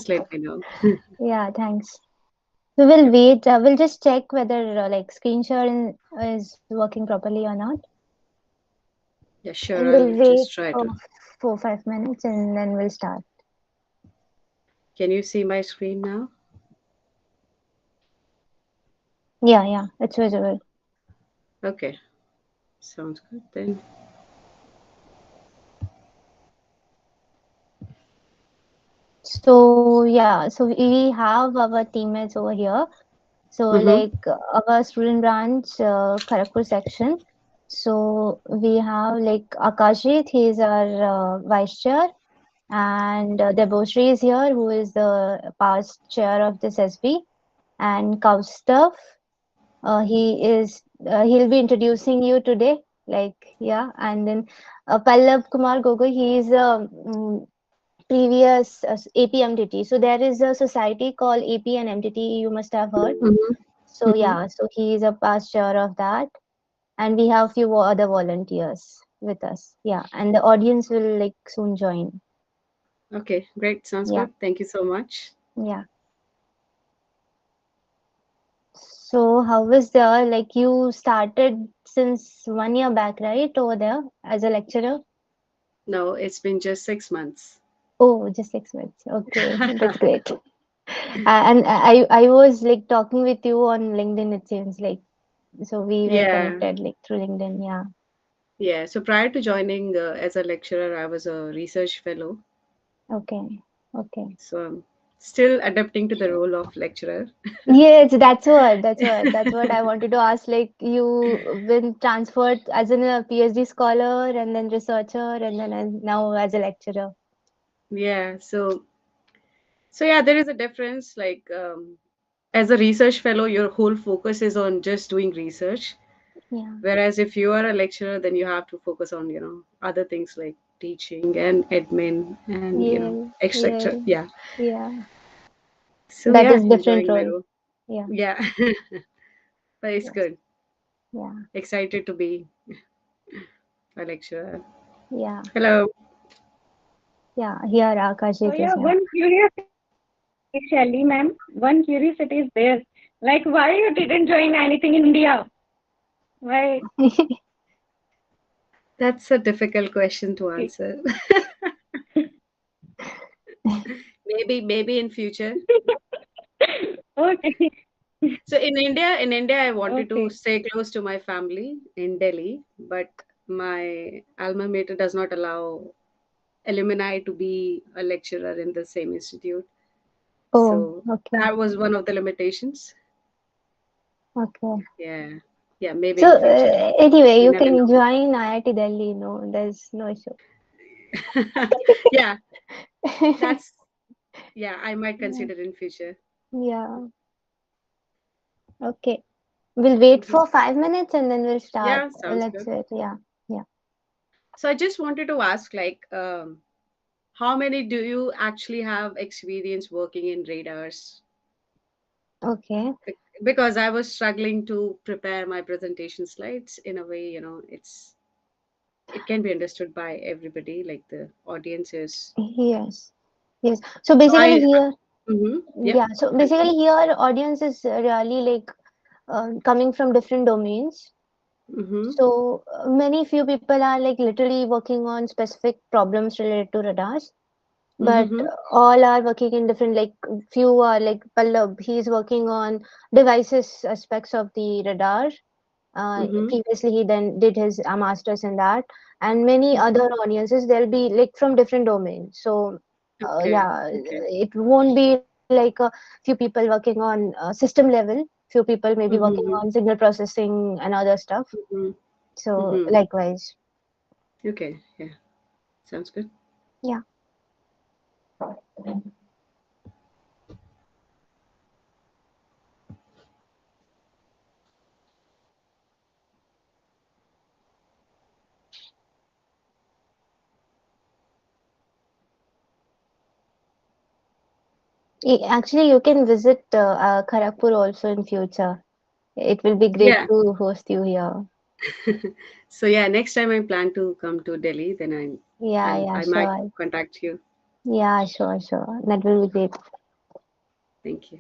just let me know. Yeah, thanks. We will wait. We'll just check whether like screen sharing is working properly or not, Yeah, sure. and we'll I'll wait just try for to. 4 5 minutes, and then we'll start. Can you see my screen now? Yeah, yeah, it's visible. Okay, sounds good then. So yeah, so we have our teammates over here. So Mm-hmm. like our student branch, Kharagpur section. So we have like Akashit, he is our vice chair, and Deboshree is here, who is the past chair of this SB, and Kaustav, he'll be introducing you today. Like yeah, and then Pallab Kumar Gogoi, he is a previous AP MTT. So there is a society called AP and MTT. You must have heard. Mm-hmm. So Mm-hmm. yeah, so he is a past chair of that, and we have few other volunteers with us. Yeah, and the audience will like soon join. Okay, great. Sounds Yeah, good. Thank you so much. yeah. So how was there? Like you started since 1 year back, right? Over there as a lecturer? No, it's been just 6 months. Oh, just 6 months. Okay, that's great. And I was like talking with you on LinkedIn, it seems like. So we were Yeah, connected like through LinkedIn. Yeah. yeah. So prior to joining as a lecturer, I was a research fellow. Okay. Okay. So I'm still adapting to the role of lecturer. Yes, that's what I wanted to ask. Like you been transferred as in a PhD scholar and then researcher and then now as a lecturer. Yeah. So yeah, there is a difference. Like as a research fellow, your whole focus is on just doing research. Yeah. Whereas if you are a lecturer, then you have to focus on, other things like teaching and admin and, Yeah. Yeah. extra. Yeah. Yeah. So That yeah, is different enjoying my role. role. Yeah. Yeah. But it's Yes. good. Yeah. Excited to be a lecturer. Yeah. Hello. Yeah. Here So Akashit is yeah, here. one curiosity, Shelly ma'am, one curiosity is there. Like why you didn't join anything in India? Why? That's a difficult question to answer. Maybe in future. Okay. So in India, I wanted to Okay. stay close to my family in Delhi, but my alma mater does not allow alumni to be a lecturer in the same institute. Oh, So okay. that was one of the limitations. Okay. Yeah, yeah, maybe So in future. anyway, We you never can know. join IIT Delhi, no, there's no issue. Yeah, that's yeah. I might Yeah. consider in future. Yeah. Okay. We'll wait Mhm. for 5 minutes and then we'll start. Yeah, sounds Let's good. wait. Yeah. Yeah. So I just wanted to ask, like, how many do you actually have experience working in radars? Okay. Because I was struggling to prepare my presentation slides in a way, it can be understood by everybody, like the audiences. Yes. Yes. So So basically here, Yep. yeah. So basically Continue. here, audience is really like coming from different domains. Mm-hmm. So many few people are like literally working on specific problems related to radars, but Mm-hmm. all are working in different, like few are like Pallab, he's working on devices aspects of the radar. Mm-hmm. Previously he then did his masters in that, and many Mm-hmm. other audiences they'll be like from different domains. So Okay. yeah, Okay. it won't be like a few people working on system level, few people maybe working Mm-hmm. on signal processing and other stuff. Mm-hmm. So Mm-hmm. likewise. Okay. Yeah. Sounds good. Yeah. Actually, you can visit Kharagpur also in future. It will be great Yeah. to host you here. So yeah, next time I plan to come to Delhi, then Yeah, yeah, I might sure. contact you. Yeah, sure, sure. That will be great. Thank you.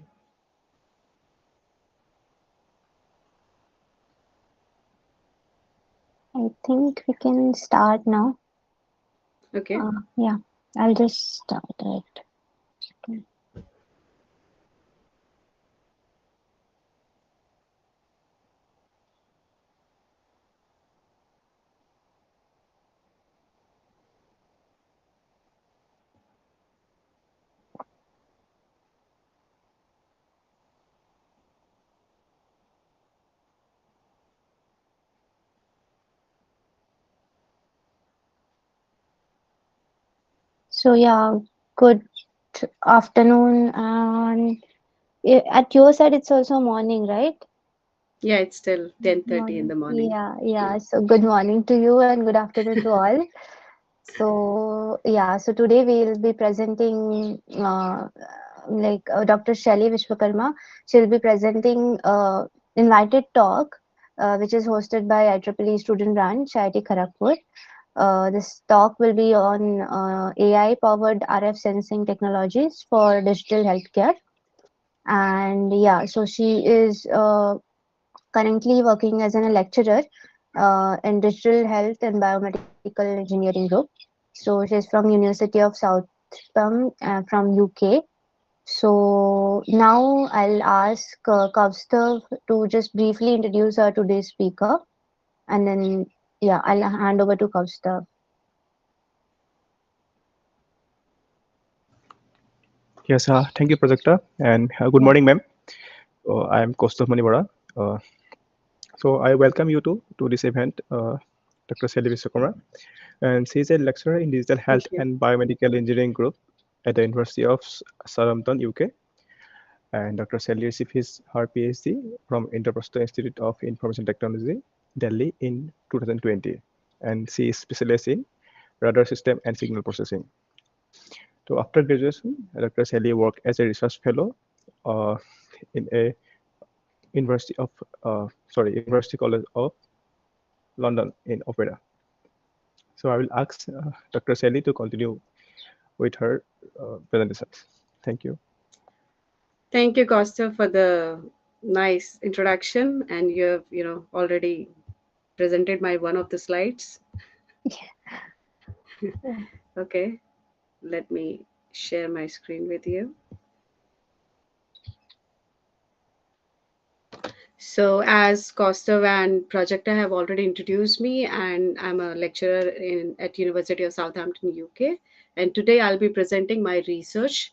I think we can start now. Okay. Yeah, I'll just start it. Okay. So yeah, good afternoon, and at your side it's also morning, right? Yeah, it's still 10:30 in Morning. the morning. Yeah, Yeah. yeah. So good morning to you and good afternoon to all. So yeah, so today we'll be presenting Dr. Shelly Vishwakarma. She'll be presenting invited talk, which is hosted by IEEE Student Branch, IIT Kharagpur. This talk will be on AI-powered RF sensing technologies for digital healthcare. And yeah, so she is currently working as a lecturer in digital health and biomedical engineering group. So she's from University of Southampton from UK. So now I'll ask Kaustav to just briefly introduce our today's speaker, and then yeah, I'll hand over to Kaustav. Yes, thank you, Projector, and good Yeah. morning, ma'am. I am Kaustav Manibara. So I welcome you to this event, Dr. Shelly Vishwakarma, and she is a lecturer in digital health Thank you. and biomedical engineering group at the University of Southampton, UK. And Dr. Shelly received her PhD from Indraprastha Institute of Information Technology, Delhi in 2020, and she is specialized in radar system and signal processing. So after graduation, Dr. Shelly worked as a research fellow uh, in a University College of London in Opera. So I will ask Dr. Shelly to continue with her presentations. Thank you. Thank you, Costa, for the nice introduction. And you have, already presented my one of the slides. Yeah. Okay. Let me share my screen with you. So, as Costa and Projector have already introduced me, and I'm a lecturer at University of Southampton, UK. And today I'll be presenting my research,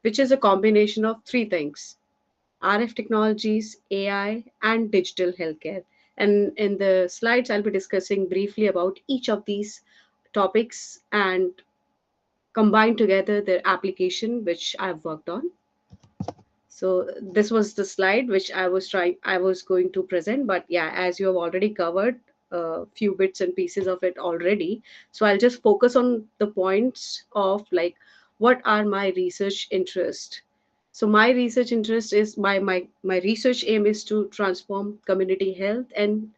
which is a combination of three things: RF technologies, AI, and digital healthcare. And in the slides, I'll be discussing briefly about each of these topics and combine together their application, which I've worked on. So this was the slide which I was going to present, but yeah, as you have already covered a few bits and pieces of it already, so I'll just focus on the points of like what are my research interest. So my research interest is my research aim is to transform community health and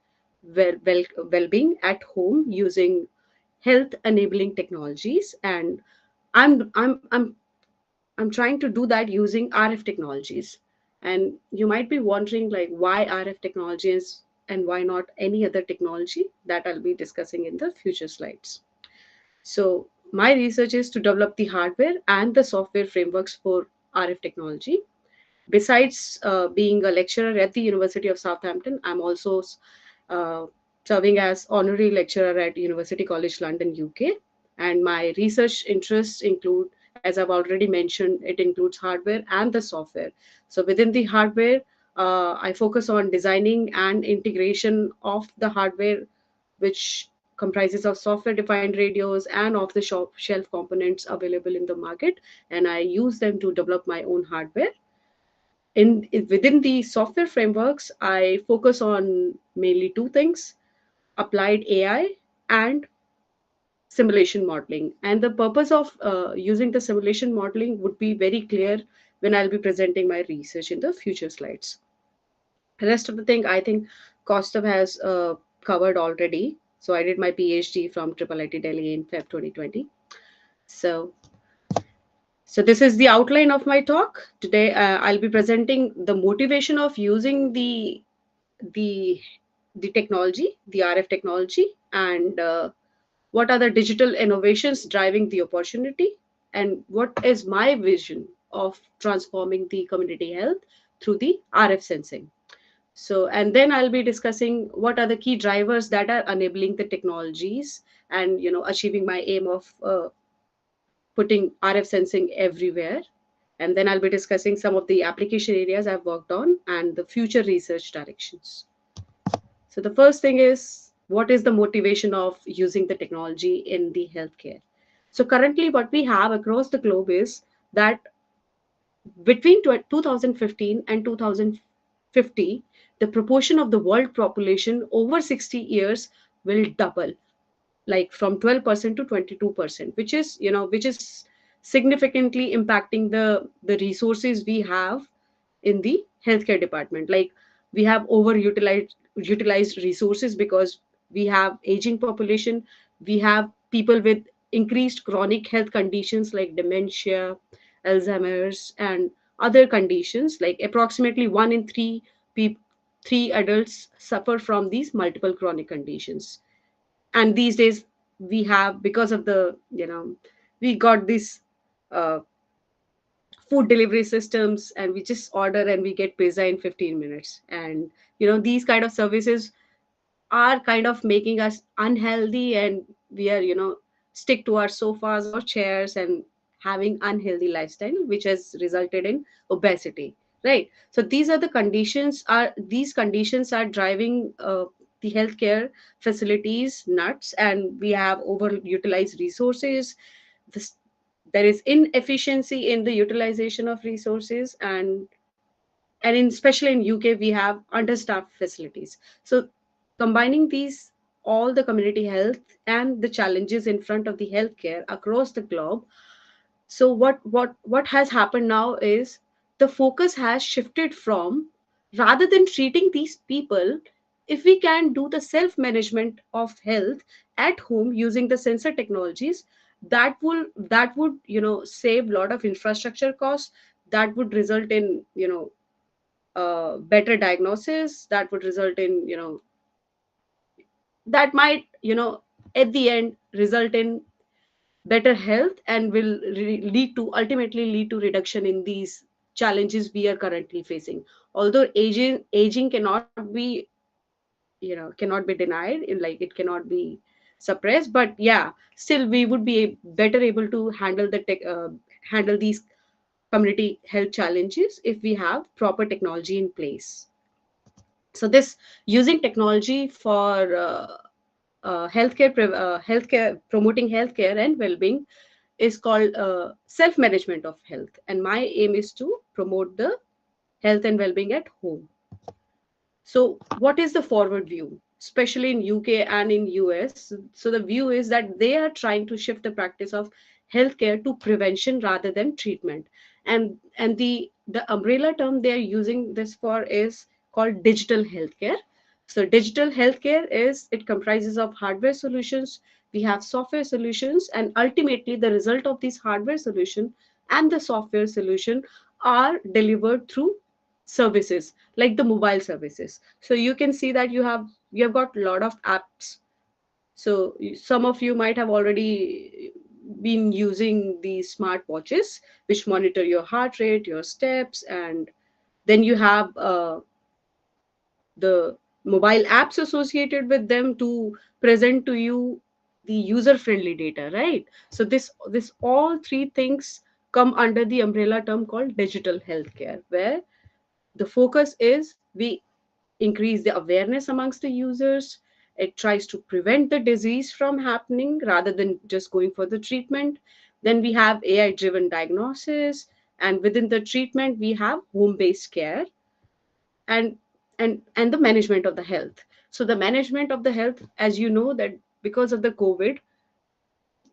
well-being at home using health enabling technologies, and I'm I'm I'm I'm trying to do that using RF technologies. And you might be wondering like why RF technologies and why not any other technology that I'll be discussing in the future slides. So my research is to develop the hardware and the software frameworks for RF technology. Besides being a lecturer at the University of Southampton, I'm also uh, serving as honorary lecturer at University College London, UK. And my research interests include, as I've already mentioned, it includes hardware and the software. So within the hardware, I focus on designing and integration of the hardware, which comprises of software defined radios and off the shelf components available in the market, and I use them to develop my own hardware. Within the software frameworks, I focus on mainly two things: applied AI and simulation modeling. And the purpose of using the simulation modeling would be very clear when I'll be presenting my research in the future slides. The rest of the thing I think Kostov has covered already. So I did my PhD from IIIT Delhi in Feb 2020. So So this is the outline of my talk today. I'll be presenting the motivation of using the the technology, the RF technology, and what are the digital innovations driving the opportunity, and what is my vision of transforming the community health through the RF sensing. So, and then I'll be discussing what are the key drivers that are enabling the technologies and achieving my aim of putting RF sensing everywhere. And then I'll be discussing some of the application areas I've worked on and the future research directions. So the first thing is, what is the motivation of using the technology in the healthcare? So currently, what we have across the globe is that between 2015 and 2050, the proportion of the world population over 60 years will double, like from 12% to 22%, which is significantly impacting the resources we have in the healthcare department. Like, we have utilized resources because we have aging population, we have people with increased chronic health conditions like dementia, Alzheimer's, and other conditions. Like, approximately 1 in 3 people, 3 adults suffer from these multiple chronic conditions. And these days, we have, because of the we got this uh, food delivery systems, and we just order and we get pizza in 15 minutes. And these kind of services are kind of making us unhealthy, and we are stick to our sofas or chairs and having unhealthy lifestyle, which has resulted in obesity, right? So these conditions are driving the healthcare facilities nuts, and we have overutilized resources. this, there is inefficiency in the utilization of resources, and especially in UK, we have understaffed facilities. So combining these, all the community health and the challenges in front of the healthcare across the globe. So what has happened now is the focus has shifted from, rather than treating these people, if we can do the self management of health at home using the sensor technologies, that would save a lot of infrastructure costs, that would result in better diagnosis, that would result in that might at the end result in better health, and will lead to, ultimately lead to reduction in these challenges we are currently facing. Although aging cannot be cannot be denied, in like it cannot be suppressed, but yeah, still we would be better able to handle these community health challenges if we have proper technology in place. So this, using technology for healthcare, promoting healthcare and well-being, is called self management of health, and my aim is to promote the health and well-being at home. So what is the forward view, especially in UK and in US? So the view is that they are trying to shift the practice of healthcare to prevention rather than treatment. And the umbrella term they are using this for is called digital healthcare. So digital healthcare is, it comprises of hardware solutions, we have software solutions, and ultimately the result of these hardware solution and the software solution are delivered through services like the mobile services. So you can see that you have got a lot of apps. So some of you might have already been using these smart watches which monitor your heart rate, your steps, and then you have the mobile apps associated with them to present to you the user friendly data, right? So this all three things come under the umbrella term called digital healthcare, where the focus is, we increase the awareness amongst the users. It tries to prevent the disease from happening rather than just going for the treatment. Then we have AI driven diagnosis, and within the treatment we have home based care, and and the management of the health. So the management of the health, as you know, that because of the COVID,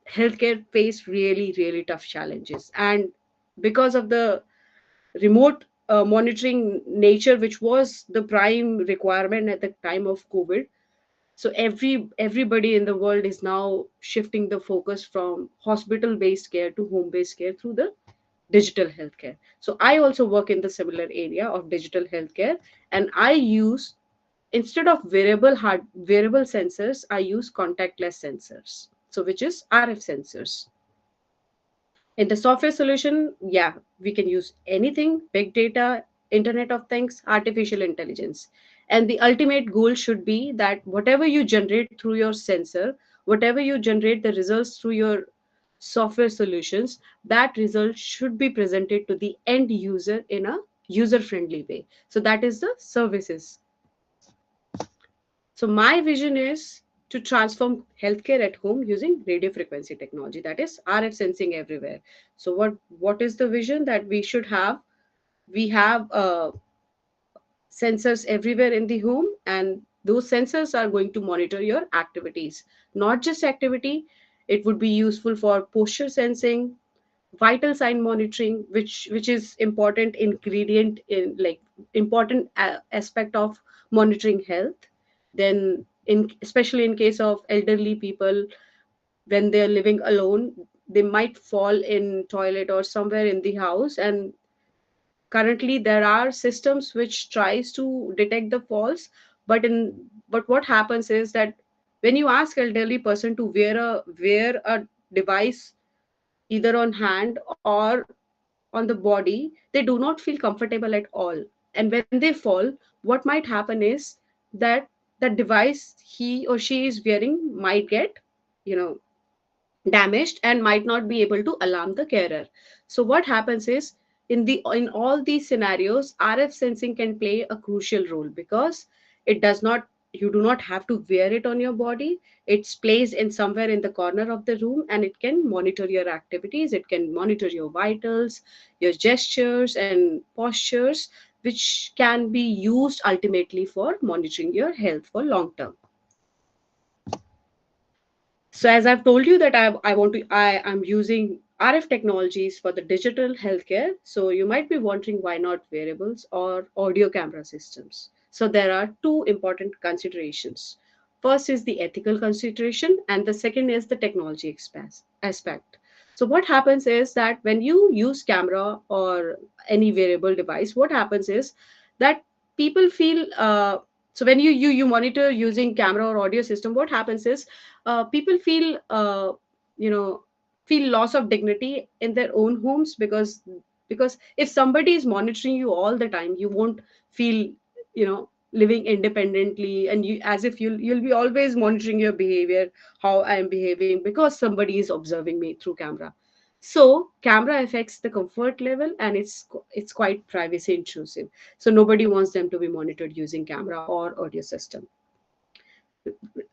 healthcare faced really tough challenges, and because of the remote monitoring nature, which was the prime requirement at the time of COVID. So everybody in the world is now shifting the focus from hospital based care to home based care through the digital healthcare. So I also work in the similar area of digital healthcare, and I use, instead of wearable sensors, I use contactless sensors, so which is RF sensors. In the software solution, yeah, we can use anything: big data, Internet of Things, artificial intelligence. And the ultimate goal should be that whatever you generate through your sensor, whatever you generate the results through your software solutions, that result should be presented to the end user in a user friendly way. So that is the services. So my vision is to transform healthcare at home using radio frequency technology, that is RF sensing everywhere. So what is the vision that we should have? We have sensors everywhere in the home, and those sensors are going to monitor your activities, not just activity. It would be useful for posture sensing, vital sign monitoring, which is important ingredient in, like, important aspect of monitoring health. Then in, especially in case of elderly people, when they're living alone, they might fall in toilet or somewhere in the house, and currently there are systems which tries to detect the falls. But what happens is that when you ask elderly person to wear a device either on hand or on the body, they do not feel comfortable at all. And when they fall, what might happen is that the device he or she is wearing might get, you know, damaged and might not be able to alarm the carer. So what happens is, in all these scenarios, RF sensing can play a crucial role, because it does not, you do not have to wear it on your body. It's placed in somewhere in the corner of the room, and it can monitor your activities, it can monitor your vitals, your gestures and postures, which can be used ultimately for monitoring your health for long term. So as I've told you that I am using RF technologies for the digital healthcare. So you might be wondering, why not wearables or audio camera systems? So there are two important considerations. First is the ethical consideration, and the second is the technology aspect. So what happens is that when you use camera or any wearable device, what happens is that people feel, so when you monitor using camera or audio system, what happens is, people feel, you know feel loss of dignity in their own homes, because if somebody is monitoring you all the time, you won't feel, living independently, and you, as if you'll be always monitoring your behavior, how I am behaving, because somebody is observing me through camera. So camera affects the comfort level, and it's quite privacy intrusive. So nobody wants them to be monitored using camera or audio system.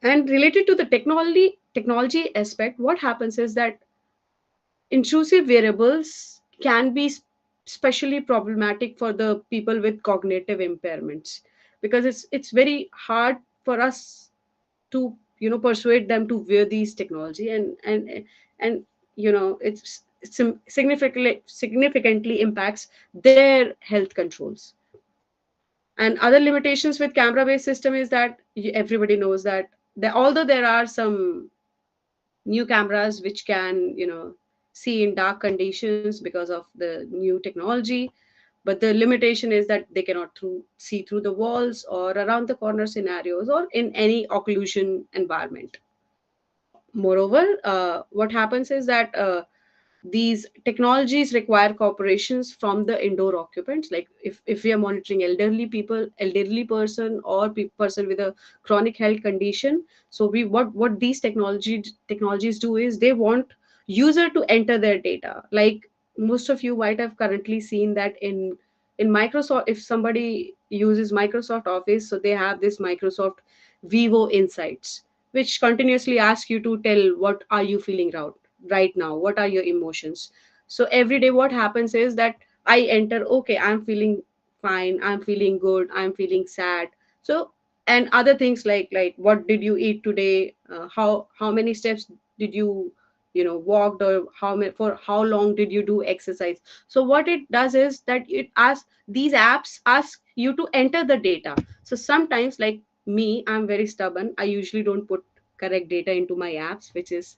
And related to the technology aspect, what happens is that intrusive variables can be especially problematic for the people with cognitive impairments, because it's very hard for us to, persuade them to wear these technology, and it's significantly impacts their health controls. And other limitations with camera based system is that everybody knows that although there are some new cameras which can, see in dark conditions because of the new technology, but the limitation is that they cannot see through the walls or around the corner scenarios or in any occlusion environment. Moreover, what happens is that these technologies require cooperations from the indoor occupants. Like if we are monitoring elderly person or person with a chronic health condition, so we what these technologies do is they want user to enter their data. Like most of you might have currently seen that in Microsoft, if somebody uses Microsoft Office, so they have this Microsoft Vivo Insights, which continuously ask you to tell what are you feeling right now, what are your emotions. So every day what happens is that I enter, okay, I'm feeling fine, I'm feeling good, I'm feeling sad. So, and other things like what did you eat today, how many steps did you, walked, or for how long did you do exercise. So what it does is that it asks, these apps ask you to enter the data. So sometimes, like me, I'm very stubborn, I usually don't put correct data into my apps, which is,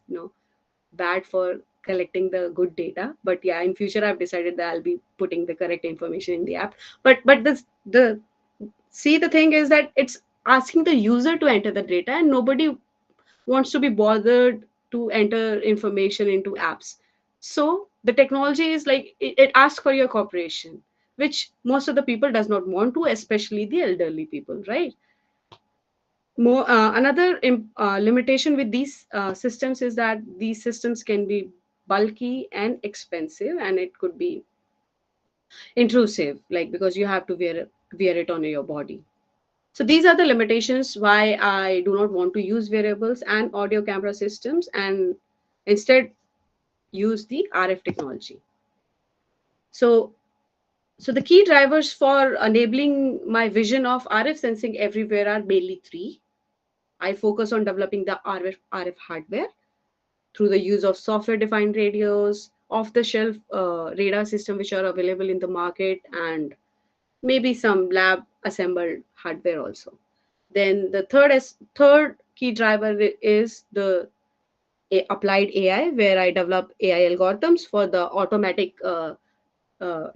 bad for collecting the good data. But yeah, in future I've decided that I'll be putting the correct information in the app. But the see, the thing is that it's asking the user to enter the data, and nobody wants to be bothered to enter information into apps. So the technology is like it asks for your cooperation, which most of the people does not want to, especially the elderly people, right? More another limitation with these systems is that these systems can be bulky and expensive, and it could be intrusive, like because you have to wear it on your body. So these are the limitations why I do not want to use wearables and audio camera systems, and instead use the RF technology. So so the key drivers for enabling my vision of RF sensing everywhere are mainly three. I focus on developing the RF hardware through the use of software defined radios, off the shelf radar system which are available in the market, and maybe some lab assembled hardware also. Then the third key driver is the applied AI, where I develop AI algorithms for the automatic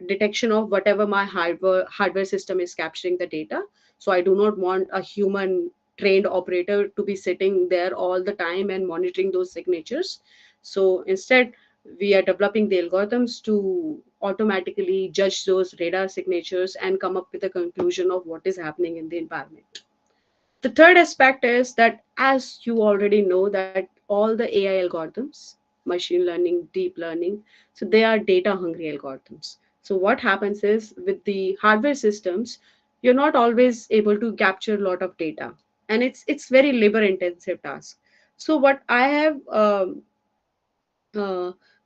detection of whatever my hardware system is capturing the data. So I do not want a human trained operator to be sitting there all the time and monitoring those signatures. So instead, we are developing the algorithms to automatically judge those radar signatures and come up with a conclusion of what is happening in the environment. The third aspect is that, as you already know, that all the AI algorithms, machine learning, deep learning, so they are data hungry algorithms. So what happens is, with the hardware systems, you're not always able to capture a lot of data, and it's very labor intensive task. So uh,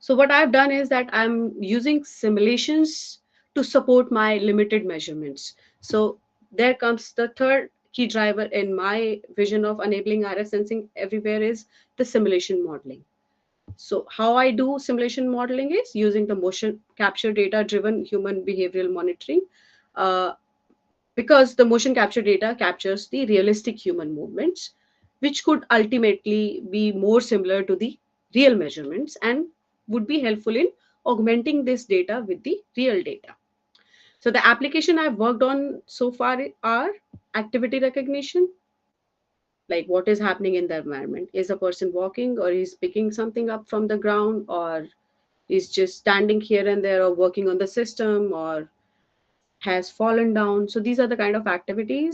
what I've done is that I'm using simulations to support my limited measurements. So there comes the third key driver in my vision of enabling RF sensing everywhere is the simulation modeling. So how I do simulation modeling is using the motion capture data driven human behavioral monitoring. Uh, because the motion capture data captures the realistic human movements, which could ultimately be more similar to the real measurements and would be helpful in augmenting this data with the real data. So the application I've worked on so far are activity recognition, like what is happening in the environment. Is a person walking, or is picking something up from the ground, or is just standing here and there, or working on the system, or has fallen down. So these are the kind of activity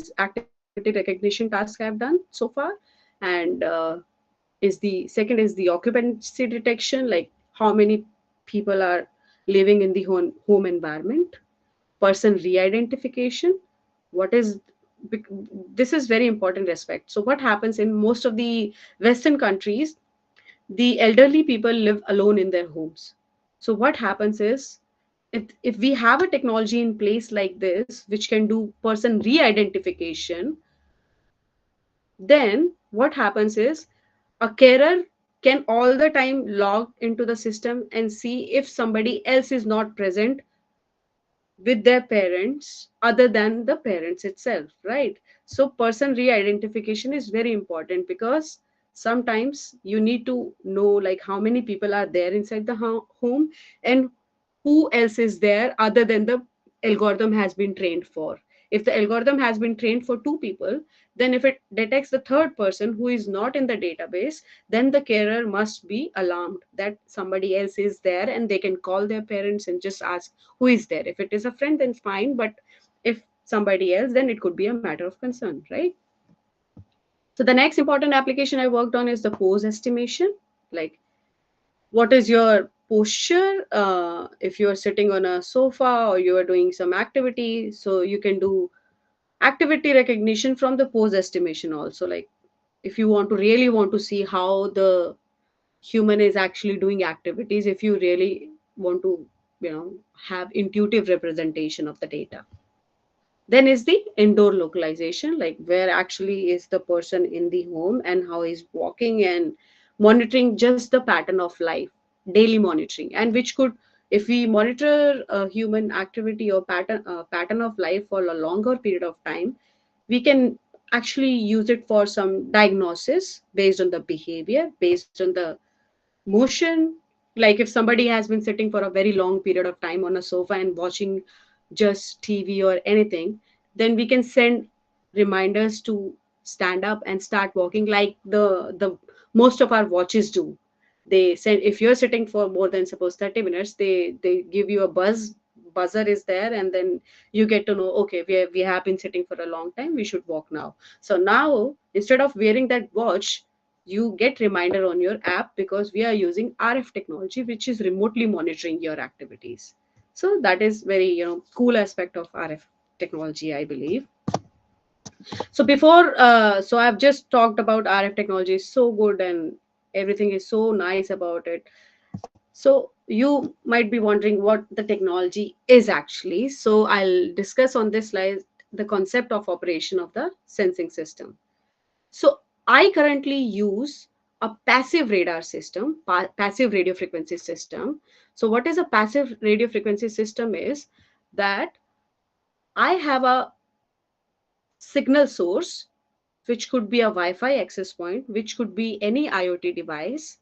recognition task I've done so far. And is the second is the occupancy detection, like how many people are living in the home environment. Person re-identification. What is this is very important aspect. So what happens in most of the Western countries, the elderly people live alone in their homes. So what happens is, if we have a technology in place like this which can do person re-identification, then what happens is a carer can all the time log into the system and see if somebody else is not present with their parents other than the parents itself, right? So person re-identification is very important, because sometimes you need to know like how many people are there inside the home, and who else is there other than the algorithm has been trained for. If the algorithm has been trained for two people, then if it detects the third person who is not in the database, then the carer must be alarmed that somebody else is there, and they can call their parents and just ask who is there. If it is a friend, then fine, but if somebody else, then it could be a matter of concern, right? So the next important application I worked on is the pose estimation. Like, what is your posture if you are sitting on a sofa or you are doing some activity, so you can do activity recognition from the pose estimation also. Like, if you really want to see how the human is actually doing activities, if you really want to, have intuitive representation of the data. Then is the indoor localization, like where actually is the person in the home and how he's walking, and monitoring just the pattern of life, daily monitoring, and which could, if we monitor a human activity or pattern of life for a longer period of time, we can actually use it for some diagnosis based on the behavior, based on the motion, Like if somebody has been sitting for a very long period of time on a sofa and watching just TV or anything, then we can send reminders to stand up and start walking, like the most of our watches do. They send, if you're sitting for more than suppose 30 minutes, they give you a buzzer is there, and then you get to know, okay, we have been sitting for a long time, we should walk now. So now instead of wearing that watch, you get reminder on your app, because we are using RF technology, which is remotely monitoring your activities. So that is very, cool aspect of RF technology, I believe. So before, so I've just talked about RF technology is so good and everything is so nice about it. So you might be wondering what the technology is actually. So I'll discuss on this slide the concept of operation of the sensing system. So I currently use a passive radar system, passive radio frequency system. So what is a passive radio frequency system is that I have a signal source, which could be a Wi-Fi access point, which could be any IoT device,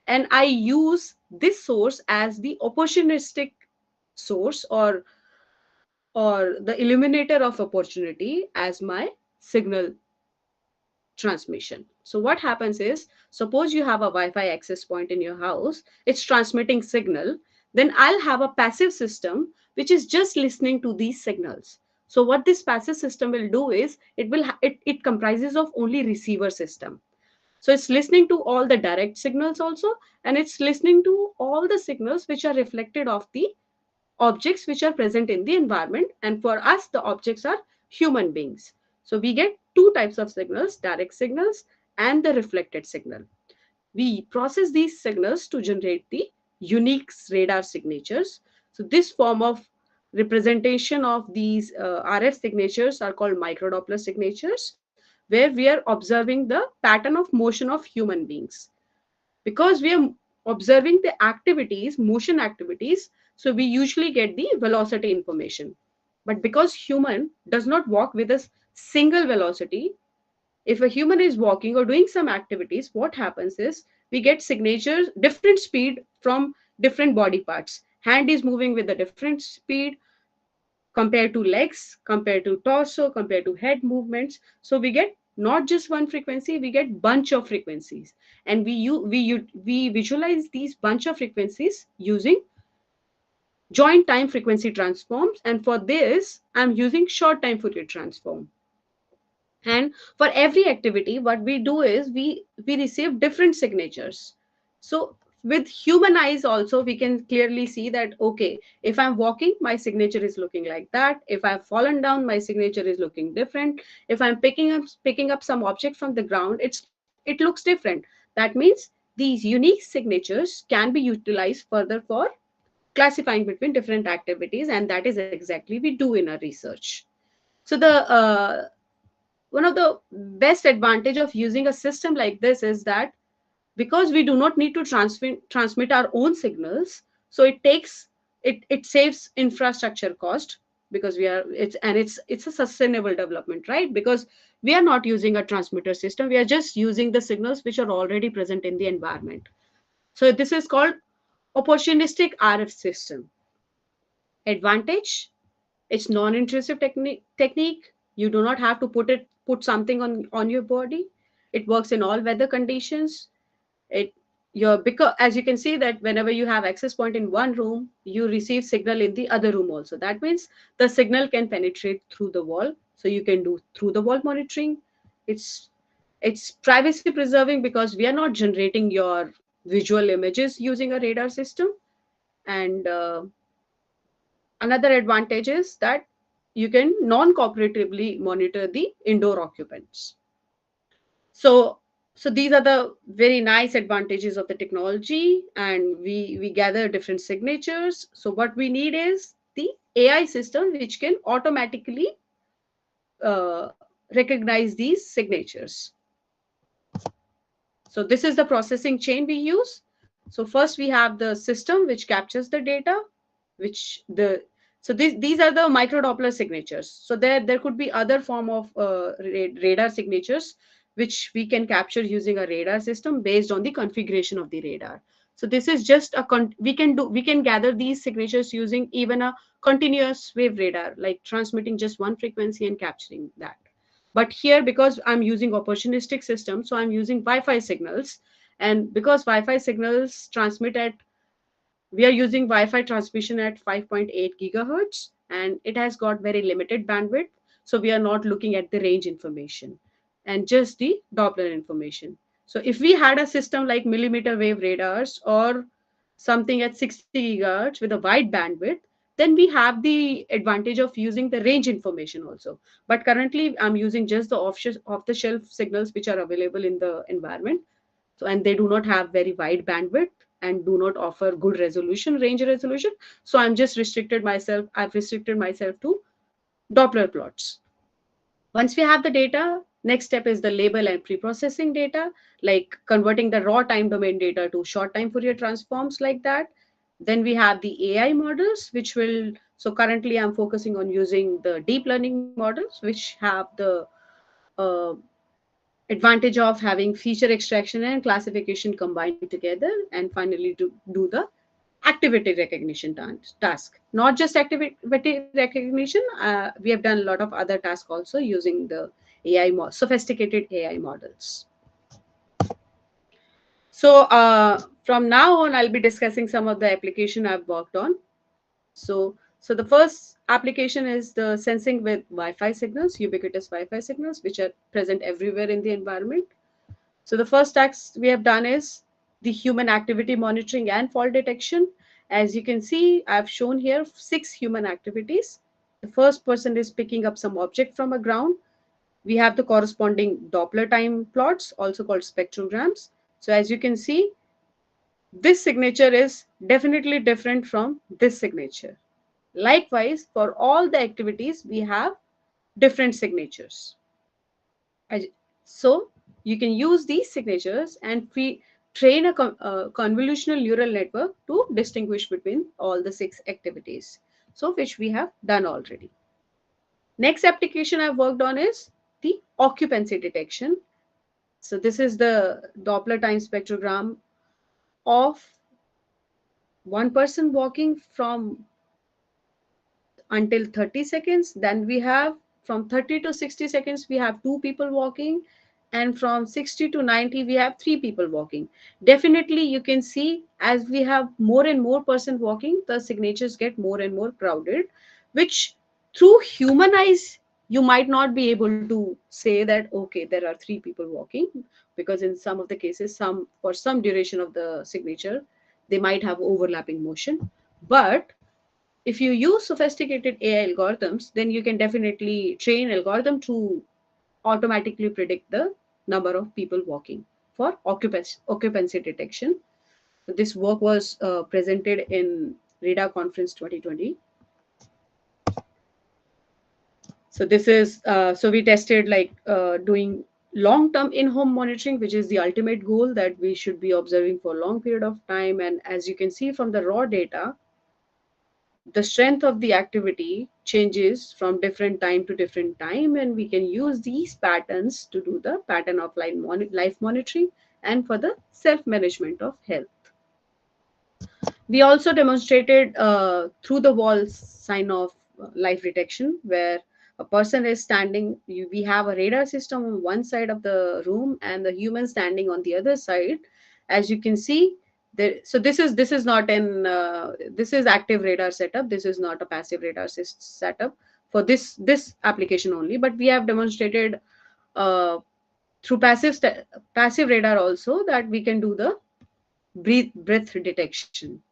and I use this source as the opportunistic source, or the illuminator of opportunity as my signal transmission. So what happens is, suppose you have a Wi-Fi access point in your house, it's transmitting signal, then I'll have a passive system which is just listening to these signals. So what this passive system will do is, it comprises of only receiver system. So it's listening to all the direct signals also, and it's listening to all the signals which are reflected of the objects which are present in the environment. And for us, the objects are human beings. So we get two types of signals, direct signals and the reflected signal. We process these signals to generate the unique radar signatures. So this form of representation of these RF signatures are called microdoppler signatures, where we are observing the pattern of motion of human beings. Because we are observing the activities, motion activities, so we usually get the velocity information. But because human does not walk with a single velocity, if a human is walking or doing some activities, what happens is we get signatures, different speed from different body parts. Hand is moving with a different speed compared to legs, compared to torso, compared to head movements. So we get not just one frequency, we get bunch of frequencies, and we visualize these bunch of frequencies using joint time frequency transforms. And for this, I'm using short time Fourier transform. And for every activity, what we do is we receive different signatures. So with human eyes also, we can clearly see that, okay, if I'm walking, my signature is looking like that. If I've fallen down, my signature is looking different. If I'm picking up some object from the ground, it looks different. That means these unique signatures can be utilized further for classifying between different activities, and that is exactly we do in our research. So the one of the best advantage of using a system like this is that, because we do not need to transmit our own signals, so it saves infrastructure cost, because it's a sustainable development, right? Because we are not using a transmitter system, we are just using the signals which are already present in the environment. So this is called opportunistic RF system. Advantage: it's non-intrusive technique. You do not have to put something on your body. It works in all weather conditions. It your Because as you can see that whenever you have access point in one room, you receive signal in the other room also. That means the signal can penetrate through the wall. So you can do through the wall monitoring. It's privacy preserving, because we are not generating your visual images using a radar system. And another advantage is that you can non-cooperatively monitor the indoor occupants. So, so these are the very nice advantages of the technology, and we gather different signatures. So what we need is the AI system which can automatically recognize these signatures. So this is the processing chain we use. So first we have the system which captures the data, which the so these are the microdoppler signatures. So there could be other form of radar signatures which we can capture using a radar system based on the configuration of the radar. So this is just we can gather these signatures using even a continuous wave radar, like transmitting just one frequency and capturing that. But here, because I'm using opportunistic system, so I'm using Wi-Fi signals, and because Wi-Fi signals transmit at, we are using Wi-Fi transmission at 5.8 gigahertz, and it has got very limited bandwidth. So we are not looking at the range information and just the Doppler information. So if we had a system like millimeter wave radars or something at 60 gigahertz with a wide bandwidth, then we have the advantage of using the range information also. But currently, I'm using just the off the shelf signals which are available in the environment. So, and they do not have very wide bandwidth and do not offer good resolution, range resolution. So I've restricted myself to Doppler plots. Once we have the data, next step is the label and pre-processing data, like converting the raw time domain data to short time Fourier transforms like that. Then we have the AI models, which will, so currently I'm focusing on using the deep learning models, which have the uh, advantage of having feature extraction and classification combined together, and finally to do the activity recognition task. Not just activity recognition, we have done a lot of other tasks also using the sophisticated AI models. So from now on, I'll be discussing some of the application I've worked on. So the first application is the sensing with Wi-Fi signals, ubiquitous Wi-Fi signals, which are present everywhere in the environment. So the first task we have done is the human activity monitoring and fault detection. As you can see, I've shown here 6 human activities. The first person is picking up some object from a ground. We have the corresponding Doppler time plots, also called spectrograms. So as you can see, this signature is definitely different from this signature. Likewise, for all the activities, we have different signatures. So you can use these signatures and train a convolutional neural network to distinguish between all the 6 activities. So which we have done already. Next application I've worked on is the occupancy detection. So this is the Doppler time spectrogram of one person walking from until 30 seconds. Then we have from 30 to 60 seconds, we have 2 people walking. And from 60 to 90, we have 3 people walking. Definitely, you can see as we have more and more person walking, the signatures get more and more crowded, which through human eyes, you might not be able to say that, okay, there are 3 people walking, because in some of the cases, for some duration of the signature, they might have overlapping motion. But if you use sophisticated AI algorithms, then you can definitely train algorithm to automatically predict the number of people walking for occupancy detection. So this work was presented in RIDA conference 2020. So this is so we tested like doing long-term in-home monitoring, which is the ultimate goal that we should be observing for a long period of time. And as you can see from the raw data, the strength of the activity changes from different time to different time, and we can use these patterns to do the pattern of life monitoring and for the self-management of health. We also demonstrated through the wall sign of life detection, where a person is standing. We have a radar system on one side of the room and the human standing on the other side. As you can see, so this is not an this is active radar setup. This is not a passive radar setup for this application only. But we have demonstrated uh, through passive radar also that we can do the breath detection.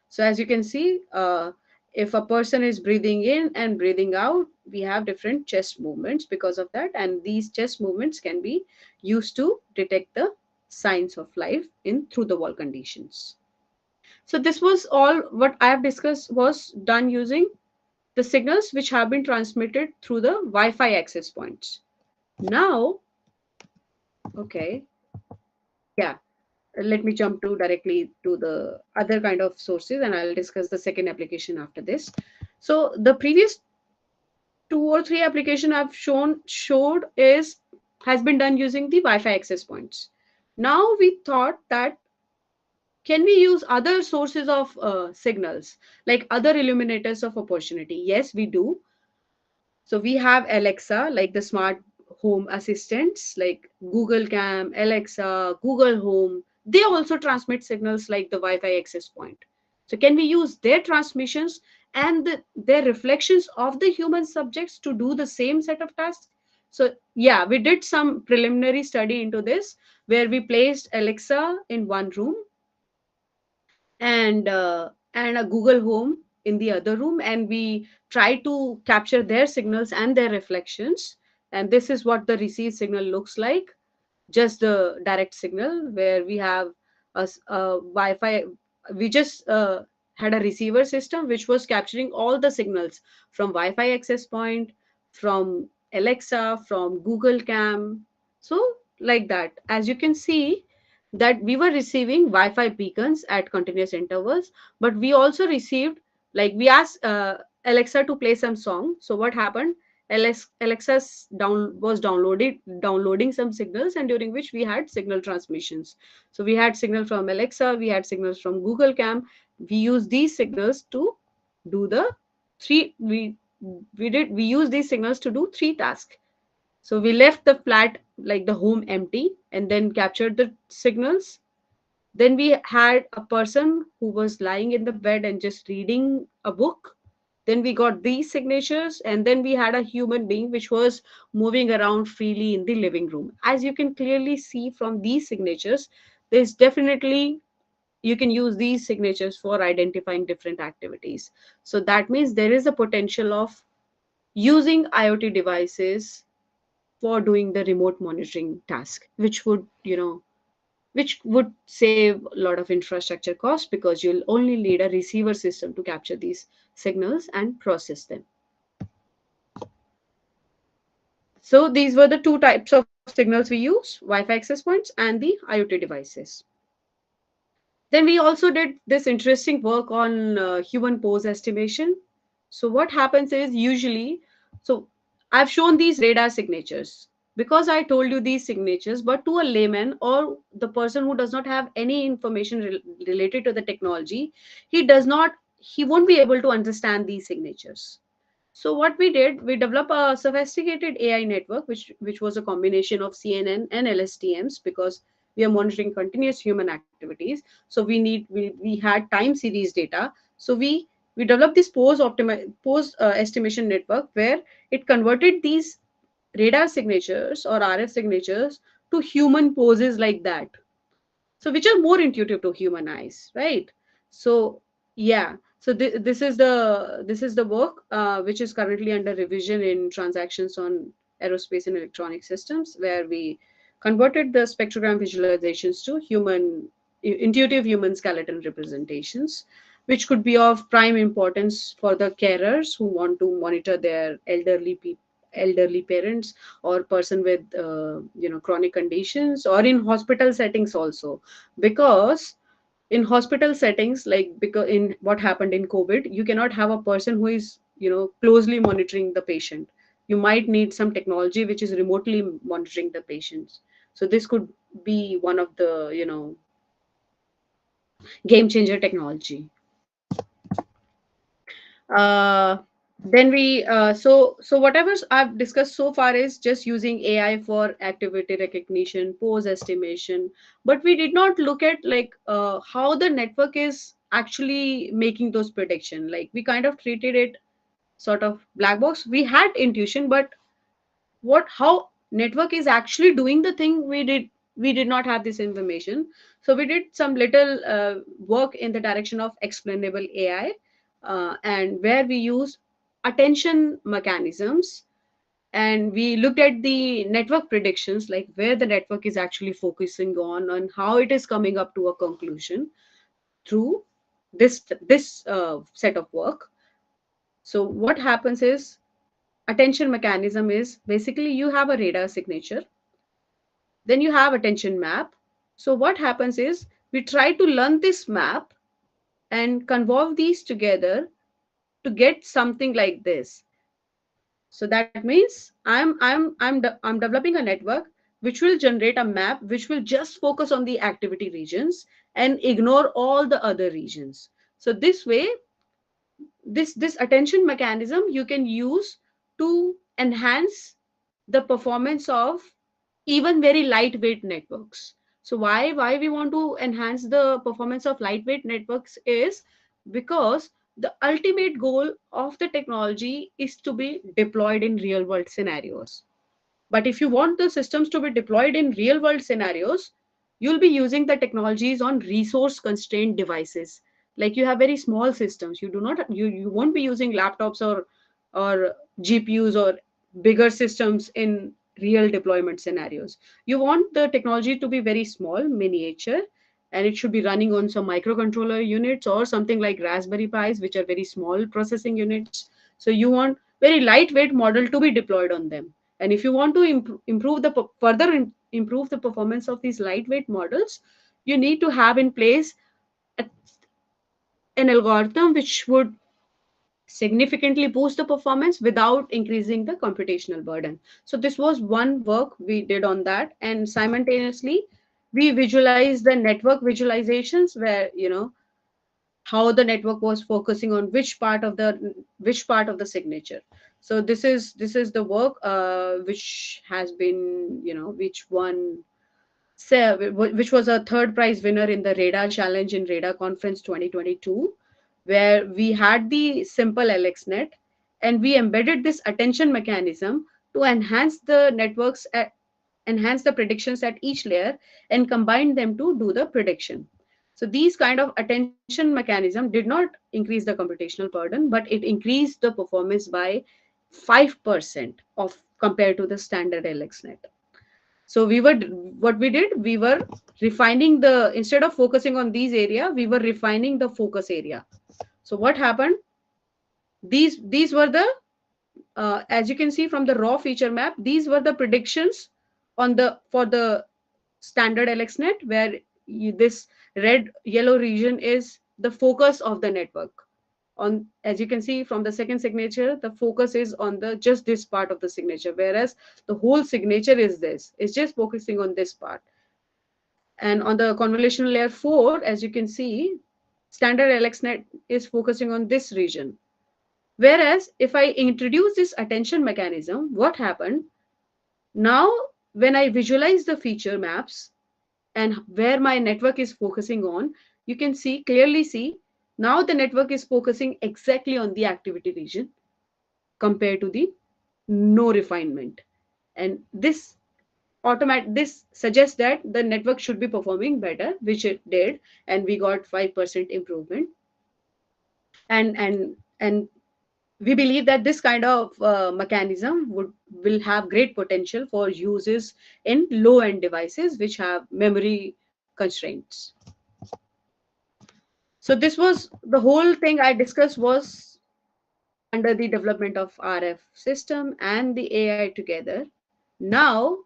So as you can see, if a person is breathing in and breathing out, we have different chest movements because of that. And these chest movements can be used to detect the signs of life in through the wall conditions. So this was all what I have discussed was done using the signals which have been transmitted through the Wi-Fi access points. Now, okay, yeah, let me jump to directly to the other kind of sources, and I'll discuss the second application after this. So the previous 2 or 3 application I've showed is has been done using the Wi-Fi access points. Now we thought that can we use other sources of signals, like other illuminators of opportunity? Yes, we do. So we have Alexa, like the smart home assistants, like Google Cam, Alexa, Google Home. They also transmit signals like the Wi-Fi access point. So can we use their transmissions and their reflections of the human subjects to do the same set of tasks? So yeah, we did some preliminary study into this where we placed Alexa in one room and a Google Home in the other room, and we try to capture their signals and their reflections. And this is what the received signal looks like, just the direct signal where we have a Wi-Fi. We just had a receiver system which was capturing all the signals from Wi-Fi access point, from Alexa, from Google Cam. So like that, as you can see, that we were receiving Wi-Fi beacons at continuous intervals, but we also received, like we asked Alexa to play some song. So what happened? Alexa's was downloading some signals, and during which we had signal transmissions. So we had signal from Alexa, we had signals from Google Cam. We use these signals to do the three. We use these signals to do three tasks. So we left the flat, like the home, empty, and then captured the signals. Then we had a person who was lying in the bed and just reading a book. Then we got these signatures, and then we had a human being which was moving around freely in the living room. As you can clearly see from these signatures, there's definitely, you can use these signatures for identifying different activities. So that means there is a potential of using IoT devices for doing the remote monitoring task, which would, which would save a lot of infrastructure costs because you'll only need a receiver system to capture these signals and process them. So these were the two types of signals we use, Wi-Fi access points and the IoT devices. Then we also did this interesting work on human pose estimation. So what happens is usually, so I've shown these radar signatures because I told you these signatures, but to a layman or the person who does not have any information related to the technology, he won't be able to understand these signatures. So what we did, we developed a sophisticated AI network, which was a combination of CNN and LSTMs, because we are monitoring continuous human activities. So we had time series data. So we developed this pose estimation network where it converted these radar signatures or RF signatures to human poses like that, so which are more intuitive to human eyes, right? So yeah, so this is the work which is currently under revision in transactions on aerospace and electronic systems, where we converted the spectrogram visualizations to intuitive human skeleton representations, which could be of prime importance for the carers who want to monitor their elderly parents or person with chronic conditions, or in hospital settings also, because in hospital settings, like because in what happened in COVID, you cannot have a person who is closely monitoring the patient. You might need some technology which is remotely monitoring the patients. So this could be one of the game changer technology. uh, then we so whatever I've discussed so far is just using AI for activity recognition, pose estimation, but we did not look at like how the network is actually making those prediction. Like we kind of treated it sort of black box. We had intuition, but what how network is actually doing the thing, we did not have this information. So we did some little work in the direction of explainable AI, and where we used attention mechanisms, and we looked at the network predictions, like where the network is actually focusing on and how it is coming up to a conclusion through this set of work. So what happens is, attention mechanism is basically you have a radar signature, then you have attention map. So what happens is we try to learn this map and convolve these together to get something like this. So that means I'm developing a network which will generate a map which will just focus on the activity regions and ignore all the other regions. So this way, this attention mechanism you can use to enhance the performance of even very lightweight networks. So why we want to enhance the performance of lightweight networks is because the ultimate goal of the technology is to be deployed in real world scenarios. But if you want the systems to be deployed in real world scenarios, you'll be using the technologies on resource constrained devices. Like you have very small systems. You do not you won't be using laptops or GPUs or bigger systems in real deployment scenarios. You want the technology to be very small, miniature, and it should be running on some microcontroller units or something like Raspberry Pis, which are very small processing units. So you want very lightweight model to be deployed on them. And if you want to improve the improve the performance of these lightweight models, you need to have in place a, an algorithm which would significantly boost the performance without increasing the computational burden. So this was one work we did on that, and simultaneously we visualized the network visualizations where how the network was focusing on which part of the signature. So this is the work which has been which won which was a third prize winner in the radar challenge in radar conference 2022, where we had the simple lxnet and we embedded this attention mechanism to enhance the predictions at each layer and combine them to do the prediction. So these kind of attention mechanism did not increase the computational burden, but it increased the performance by 5% of compared to the standard lxnet. So what we did, we were refining the, instead of focusing on these area, we were refining the focus area. So what happened, these were the as you can see from the raw feature map, these were the predictions on the for the standard lxnet, where this red yellow region is the focus of the network. On, as you can see from the second signature, the focus is on the just this part of the signature, whereas the whole signature is this, it's just focusing on this part. And on the convolutional layer 4, as you can see, standard lxnet is focusing on this region. Whereas if I introduce this attention mechanism, what happened now, when I visualize the feature maps and where my network is focusing on, you can clearly see now the network is focusing exactly on the activity region compared to the no refinement. And this suggests that the network should be performing better, which it did, and we got 5% improvement. And we believe that this kind of mechanism will have great potential for uses in low end devices which have memory constraints. So this was the whole thing I discussed was under the development of RF system and the AI together. Now,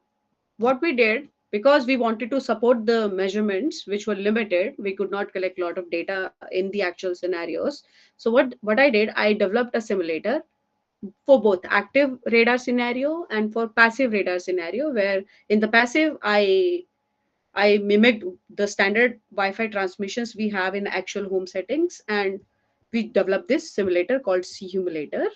what we did, because we wanted to support the measurements which were limited, we could not collect a lot of data in the actual scenarios. So what I did, I developed a simulator for both active radar scenario and for passive radar scenario, where in the passive I mimicked the standard Wi-Fi transmissions we have in actual home settings, and we developed this simulator called Simulator.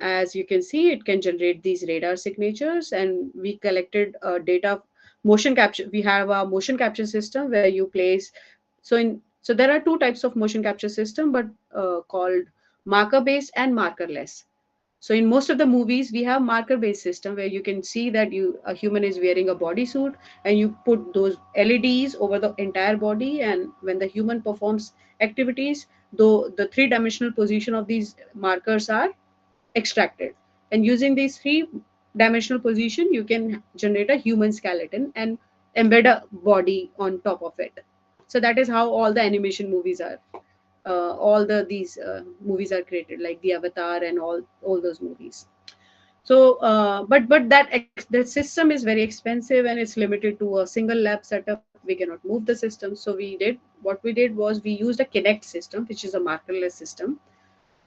As you can see, it can generate these radar signatures, and we collected data motion capture. We have a motion capture system where you place. So there are two types of motion capture system, but called marker based and markerless. So in most of the movies, we have marker-based system where you can see that a human is wearing a bodysuit, and you put those LEDs over the entire body, and when the human performs activities, though the three-dimensional position of these markers are extracted, and using these three-dimensional position, you can generate a human skeleton and embed a body on top of it. So that is how all the animation movies are all these movies are created, like the Avatar and all those movies. So but that system is very expensive and it's limited to a single lab setup. We cannot move the system. So what we did was we used a Kinect system, which is a markerless system,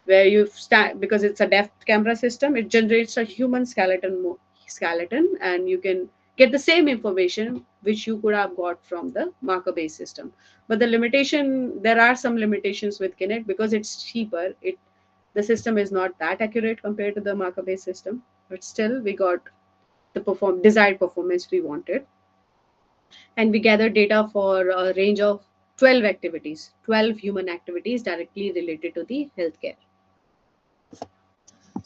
where you stand, because it's a depth camera system, it generates a human skeleton and you can get the same information which you could have got from the marker based system. But the limitation, there are some limitations with Kinect because it's cheaper. The system is not that accurate compared to the marker based system, but still we got the desired performance we wanted. And we gathered data for a range of 12 activities, 12 human activities directly related to the healthcare.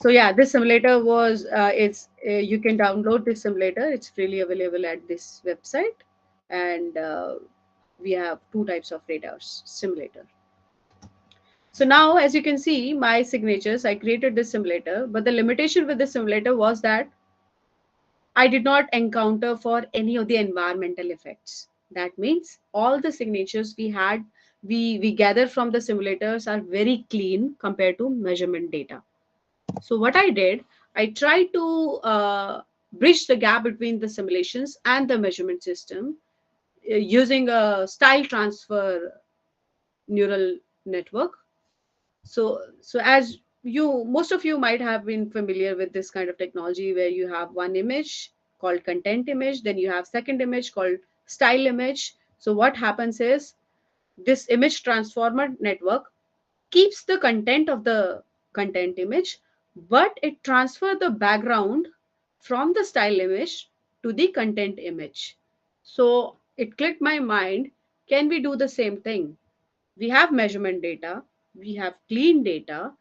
So yeah, this simulator was it's you can download this simulator. It's freely available at this website, and we have two types of radars simulator. So now, as you can see, my signatures, I created this simulator, but the limitation with the simulator was that I did not encounter for any of the environmental effects. That means all the signatures we gather from the simulators are very clean compared to measurement data. So what I did, I tried to bridge the gap between the simulations and the measurement system using a style transfer neural network. So as you, most of you might have been familiar with this kind of technology where you have one image called content image, then you have second image called style image. So what happens is this image transformer network keeps the content of the content image, but it transfers the background from the style image to the content image. So it clicked my mind, can we do the same thing? We have measurement data, we have clean data.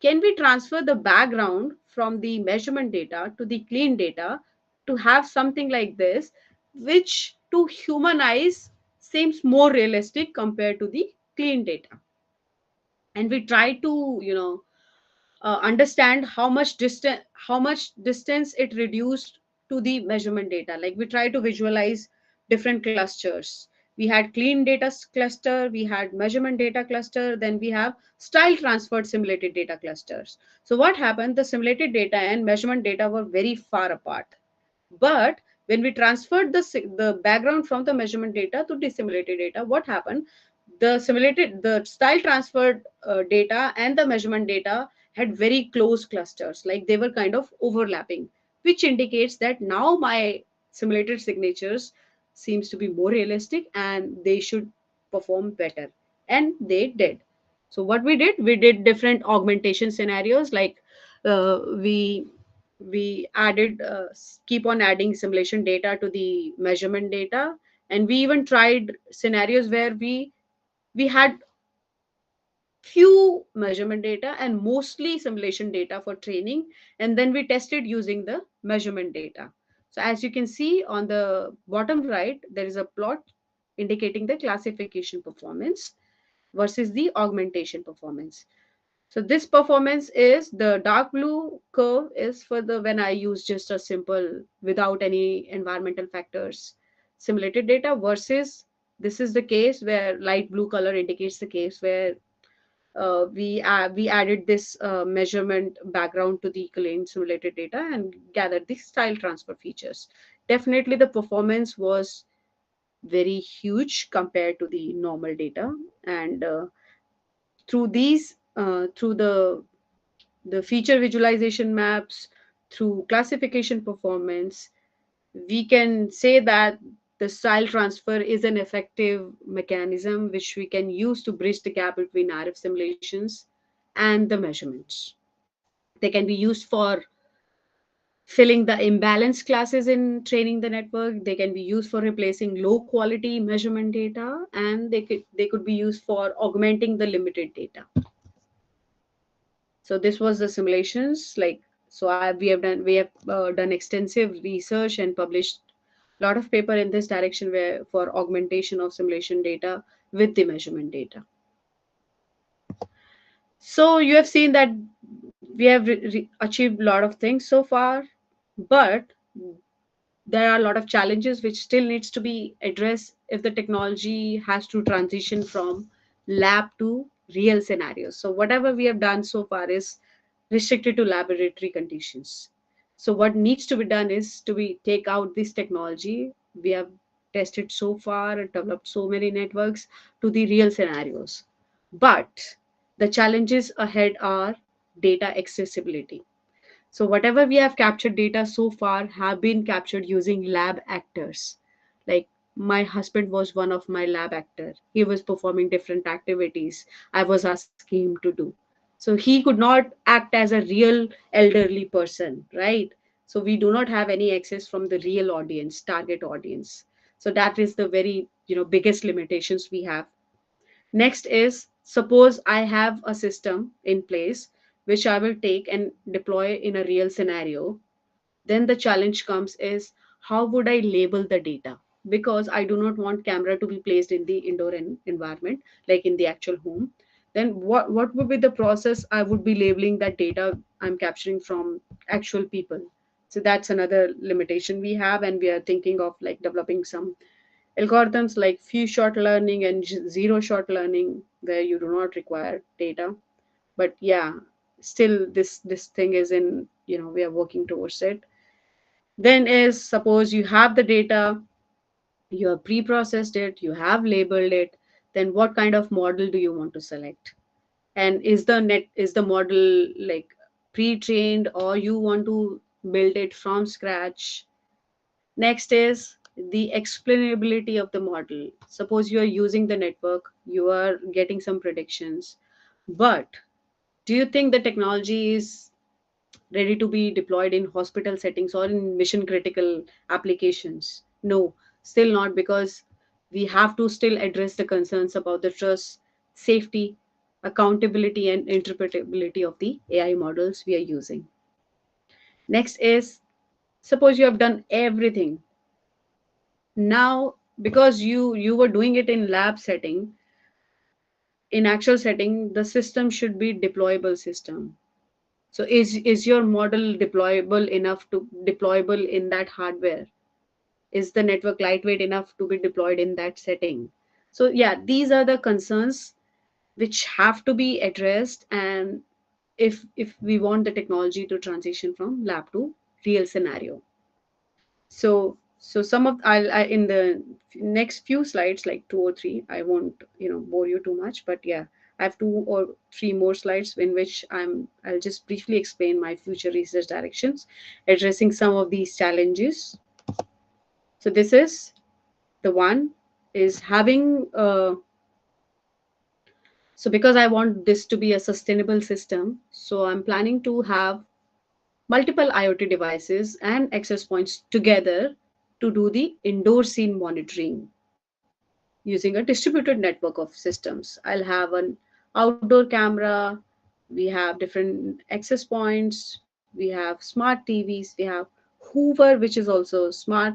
Can we transfer the background from the measurement data to the clean data to have something like this, which to human eyes seems more realistic compared to the clean data? And we try to understand how much distance it reduced to the measurement data. Like we try to visualize different clusters. We had clean data cluster, we had measurement data cluster, then we have style transferred simulated data clusters. So what happened, the simulated data and measurement data were very far apart. But when we transferred the background from the measurement data to the simulated data, what happened? The style transferred data and the measurement data had very close clusters, like they were kind of overlapping, which indicates that now my simulated signatures seems to be more realistic and they should perform better. And they did. So what we did different augmentation scenarios, like uh, we we added keep on adding simulation data to the measurement data, and we even tried scenarios where we had few measurement data and mostly simulation data for training, and then we tested using the measurement data. So as you can see on the bottom right, there is a plot indicating the classification performance versus the augmentation performance. So this performance is the dark blue curve is for the when I use just a simple without any environmental factors simulated data, versus this is the case where light blue color indicates the case where we added this measurement background to the clean simulated data and gathered the style transfer features. Definitely the performance was very huge compared to the normal data, and through these through the feature visualization maps, through classification performance, we can say that the style transfer is an effective mechanism which we can use to bridge the gap between RF simulations and the measurements. They can be used for filling the imbalance classes in training the network. They can be used for replacing low quality measurement data, and they could be used for augmenting the limited data. So this was the simulations. Like, so we have done extensive research and published a lot of paper in this direction where for augmentation of simulation data with the measurement data. So you have seen that we have achieved a lot of things so far, but there are a lot of challenges which still needs to be addressed if the technology has to transition from lab to real scenarios. So whatever we have done so far is restricted to laboratory conditions. So what needs to be done is to be take out this technology we have tested so far and developed so many networks to the real scenarios. But the challenges ahead are data accessibility. So whatever we have captured data so far have been captured using lab actors. Like my husband was one of my lab actor. He was performing different activities I was asking him to do. So he could not act as a real elderly person, right? So we do not have any access from the real audience, target audience. So that is the very, biggest limitations we have. Next is, suppose I have a system in place which I will take and deploy in a real scenario. Then the challenge comes is, how would I label the data? Because I do not want camera to be placed in the indoor environment, like in the actual home. Then what would be the process I would be labeling that data I'm capturing from actual people? So that's another limitation we have, and we are thinking of like developing some algorithms like few shot learning and zero shot learning where you do not require data. But yeah, still this thing is in, we are working towards it. Then is, suppose you have the data, you have pre-processed it, you have labeled it, then what kind of model do you want to select? And is the model like pre-trained, or you want to build it from scratch? Next is the explainability of the model. Suppose you are using the network, you are getting some predictions, but do you think the technology is ready to be deployed in hospital settings or in mission critical applications? No, still not, because we have to still address the concerns about the trust, safety, accountability, and interpretability of the AI models we are using. Next is, suppose you have done everything. Now, because you were doing it in lab setting, in actual setting, the system should be deployable system. So is your model deployable in that hardware? Is the network lightweight enough to be deployed in that setting? So yeah, these are the concerns which have to be addressed, and if we want the technology to transition from lab to real scenario. So some of in the next few slides, like two or three, I won't bore you too much, but yeah, I have two or three more slides in which I'll just briefly explain my future research directions addressing some of these challenges. So this is the one, is having so because I want this to be a sustainable system, so I'm planning to have multiple IoT devices and access points together to do the indoor scene monitoring using a distributed network of systems. I'll have an outdoor camera, we have different access points, we have smart TVs, we have Hoover, which is also a smart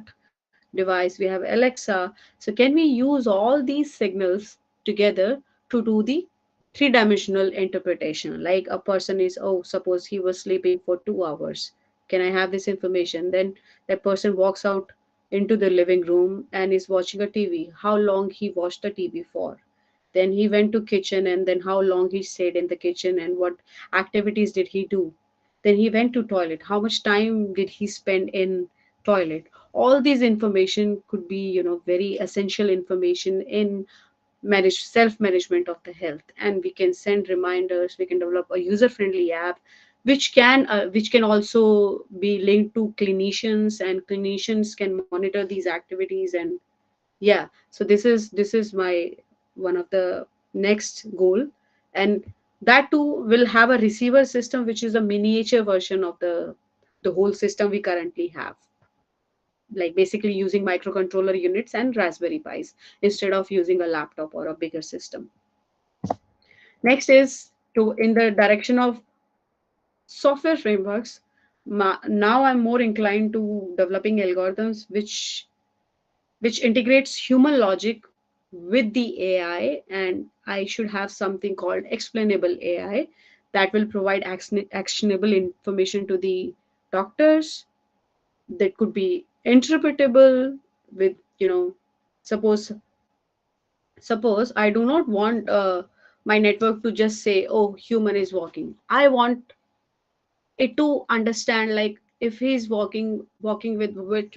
device, we have Alexa. So, can we use all these signals together to do the three-dimensional interpretation? Like a person is, oh, suppose he was sleeping for 2 hours, can I have this information? Then that person walks out into the living room and is watching a TV, how long he watched the TV for. Then he went to kitchen, and then how long he stayed in the kitchen and what activities did he do. Then he went to toilet, how much time did he spend in toilet. All these information could be, very essential information in self management of the health, and we can send reminders, we can develop a user friendly app which can also be linked to clinicians, and clinicians can monitor these activities. And yeah, so this is my one of the next goal. And that too will have a receiver system which is a miniature version of the whole system we currently have, like basically using microcontroller units and Raspberry Pis instead of using a laptop or a bigger system. Next is to in the direction of software frameworks. Now I'm more inclined to developing algorithms which integrates human logic with the AI, and I should have something called explainable AI that will provide actionable information to the doctors, that could be interpretable with, suppose suppose I do not want my network to just say, oh, human is walking. I want it to understand, like, if he's walking with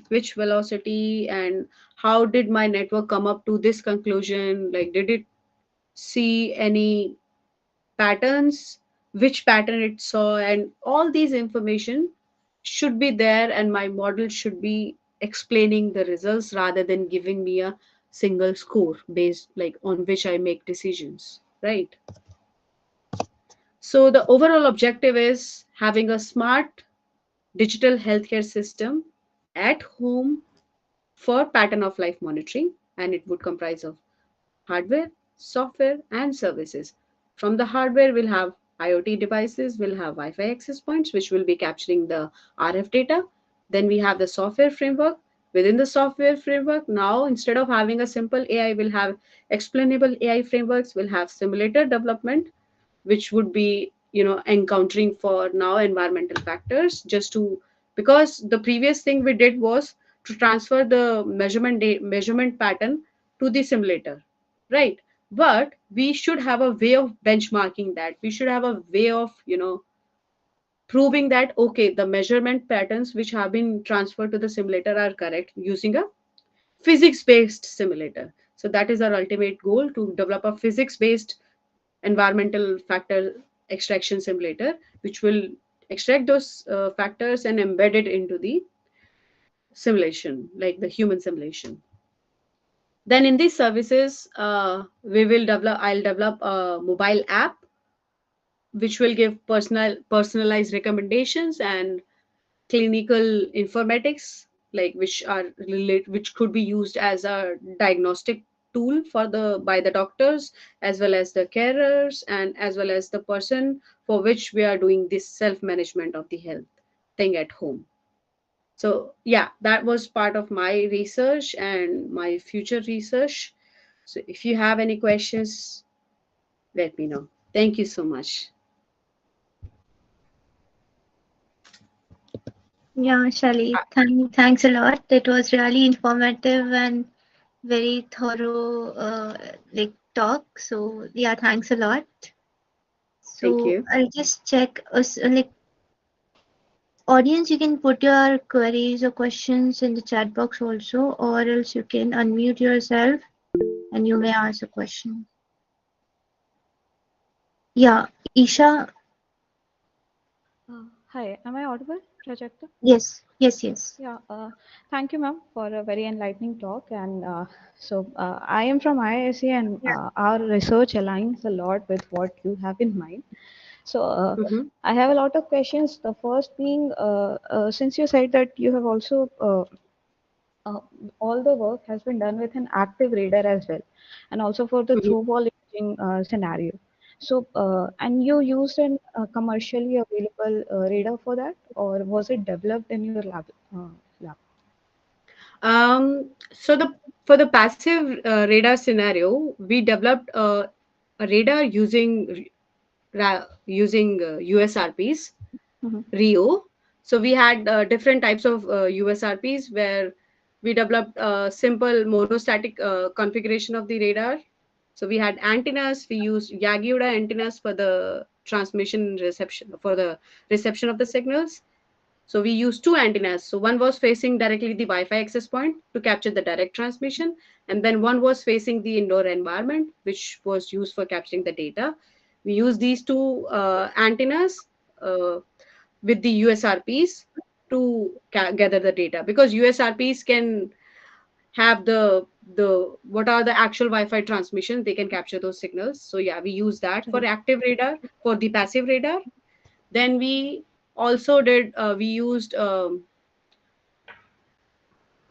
which velocity, and how did my network come up to this conclusion, like did it see any patterns which pattern it saw, and all these information should be there, and my model should be explaining the results rather than giving me a single score based like on which I make decisions, right? So the overall objective is having a smart digital healthcare system at home for pattern of life monitoring, and it would comprise of hardware, software, and services. From the hardware, we'll have IoT devices, we'll have Wi Fi access points, which will be capturing the RF data. Then we have the software framework. Within the software framework, now instead of having a simple AI, we'll have explainable AI frameworks, we'll have simulator development, which would be encountering for now environmental factors, just to, because the previous thing we did was to transfer the measurement pattern to the simulator, right? But we should have a way of benchmarking that, we should have a way of proving that okay, the measurement patterns which have been transferred to the simulator are correct using a physics based simulator. So that is our ultimate goal, to develop a physics based environmental factor extraction simulator, which will extract those factors and embed it into the simulation, like the human simulation. Then in these services, I'll develop a mobile app which will give personalized recommendations and clinical informatics, like which could be used as a diagnostic tool for the by the doctors, as well as the carers, and as well as the person for which we are doing this self management of the health thing at home. So yeah, that was part of my research and my future research. So if you have any questions, let me know. Thank you so much. Yeah, Shelly, thanks a lot. It was really informative and very thorough, like talk. So yeah, thanks a lot. Thank So you. I'll just check, like audience, you can put your queries or questions in the chat box also, or else you can unmute yourself and you may ask a question. Yeah, Isha. Hi, am I audible, Prajakta? Yes, yes, yes. Yeah, thank you, ma'am, for a very enlightening talk. And I am from IISc, and our research aligns a lot with what you have in mind. So, Mm-hmm. I have a lot of questions. The first being, since you said that you have also uh, all the work has been done with an active radar as well, and also for the Mm-hmm. through wall imaging scenario. So, and you used an commercially available radar for that, or was it developed in your lab? Lab? So the for the passive radar scenario, we developed a radar using USRPs, Mm-hmm. Rio. So we had different types of USRPs where we developed a simple monostatic configuration of the radar. So we had antennas. We used Yagiuda antennas for the transmission reception, for the reception of the signals. So we used two antennas. So one was facing directly the Wi-Fi access point to capture the direct transmission, and then one was facing the indoor environment, which was used for capturing the data. We used these two antennas with the USRPs to gather the data, because USRPs can have the what are the actual Wi-Fi transmission. They can capture those signals. So yeah, we use that for Right. active radar. For the passive radar, then we also did we used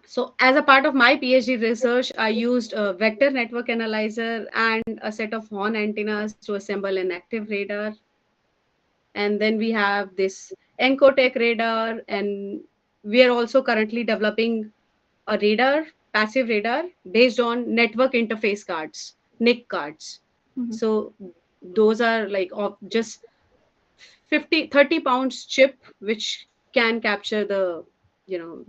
so as a part of my PhD research, I used a vector network analyzer and a set of horn antennas to assemble an active radar. And then we have this Encotech radar, and we are also currently developing a radar, passive radar, based on network interface cards, NIC cards. Mm-hmm. So those are like of just 30 pounds chip, which can capture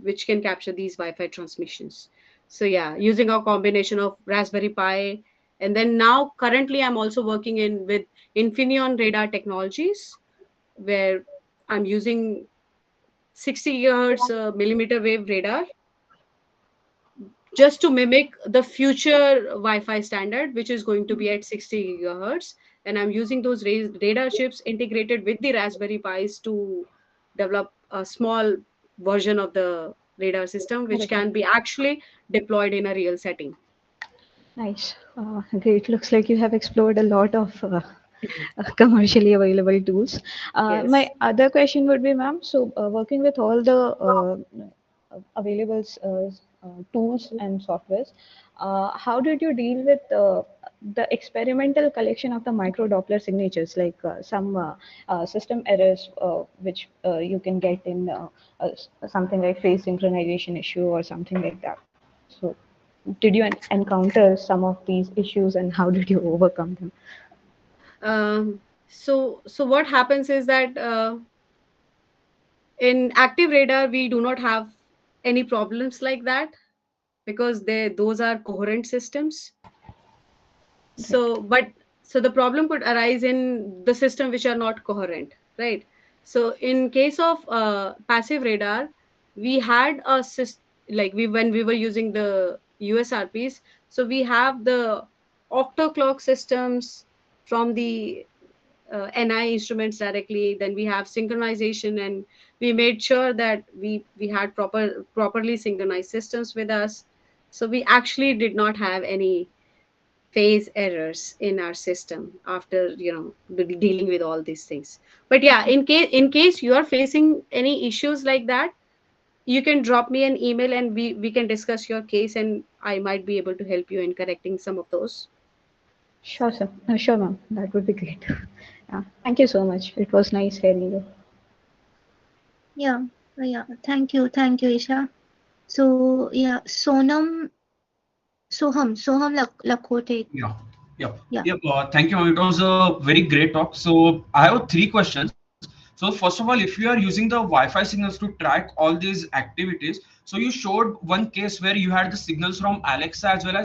which can capture these Wi-Fi transmissions. So yeah, using a combination of Raspberry Pi, and then now currently I'm also working in with Infineon radar technologies, where I'm using 60 gigahertz millimeter wave radar just to mimic the future Wi-Fi standard, which is going to be at 60 gigahertz. and I'm using those radar chips integrated with the Raspberry Pis to develop a small version of the radar system, which Correct. can be actually deployed in a real setting. Nice. Great. Looks like you have explored a lot of commercially available tools. My Yes. other question would be, ma'am, so working with all the available tools and softwares, how did you deal with the experimental collection of the micro Doppler signatures, like some system errors which you can get in something like phase synchronization issue or something like that? So, did you encounter some of these issues and how did you overcome them? So what happens is that in active radar we do not have any problems like that, because those are coherent systems. Right. So the problem could arise in the system which are not coherent, right? So in case of passive radar, we had a system, like we when we were using the USRPs, so we have the octo clock systems from the NI instruments directly. Then we have synchronization, and we made sure that we had properly synchronized systems with us. So we actually did not have any phase errors in our system after dealing with all these things. But yeah, Okay. in case you are facing any issues like that, you can drop me an email and we can discuss your case, and I might be able to help you in correcting some of those. Sure, sir. Sure, ma'am. That would be great. Yeah. Thank you so much. It was nice hearing you. Yeah, yeah. Thank you, Isha. So yeah, Soham Lakhote. Yeah, yeah, Yeah. yeah. Thank you, ma'am. It was a very great talk. So I have three questions. So first of all, if you are using the Wi-Fi signals to track all these activities, so you showed one case where you had the signals from Alexa as well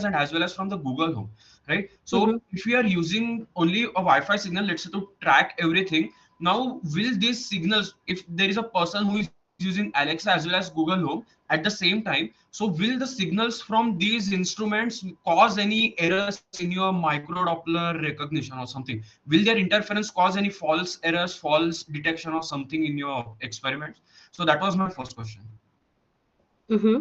as from the Google Home, right? So Mm-hmm. if you are using only a Wi-Fi signal, let's say to track everything, now will these signals, if there is a person who is using Alexa as well as Google Home at the same time, so will the signals from these instruments cause any errors in your micro Doppler recognition or something? Will their interference cause any false errors, false detection or something in your experiments? So that was my first question. Mm-hmm.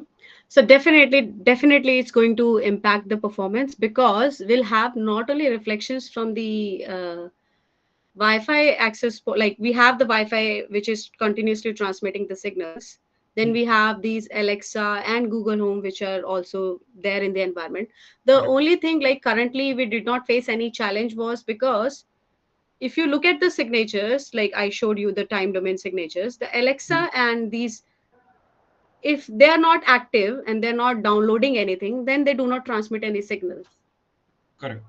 So definitely it's going to impact the performance, because we'll have not only reflections from the Wi-Fi like we have the Wi-Fi which is continuously transmitting the signals. Then we have these Alexa and Google Home which are also there in the environment. The Correct. only thing, like currently we did not face any challenge, was because if you look at the signatures, like I showed you the time domain signatures, the Hmm. Alexa and these, if they are not active and they're not downloading anything, then they do not transmit any signals. Correct.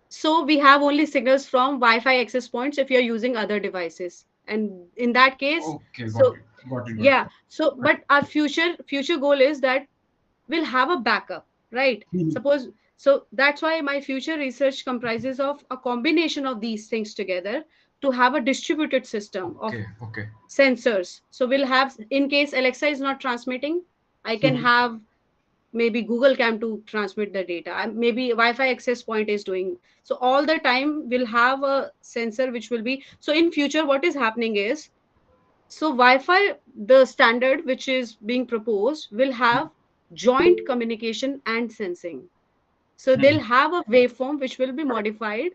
So we have only signals from Wi-Fi access points if you're using other devices. And in that case, Okay, got so it. Got it. Got it. yeah, so but our future goal is that we'll have a backup, right? Mhm. Suppose, so that's why my future research comprises of a combination of these things together to have a distributed system of Okay. Okay. sensors. So we'll have, in case Alexa is not transmitting, I can Mhm. have maybe Google Cam to transmit the data, and maybe Wi-Fi access point is doing. So all the time we'll have a sensor which will be, so in future what is happening is, so Wi-Fi, the standard which is being proposed, will have joint communication and sensing. So they'll Mhm. have a waveform which will be modified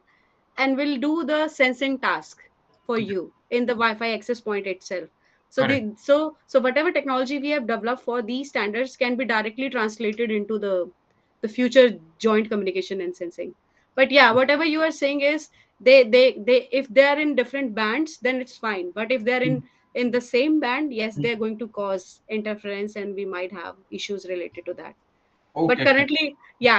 and will do the sensing task for you in the Wi-Fi access point itself. So Correct. so whatever technology we have developed for these standards can be directly translated into the future joint communication and sensing. But yeah, whatever you are saying is, they if they are in different bands, then it's fine. But if they're Mhm. in the same band, yes, Mhm. they're going to cause interference and we might have issues related to that. But Okay. Okay.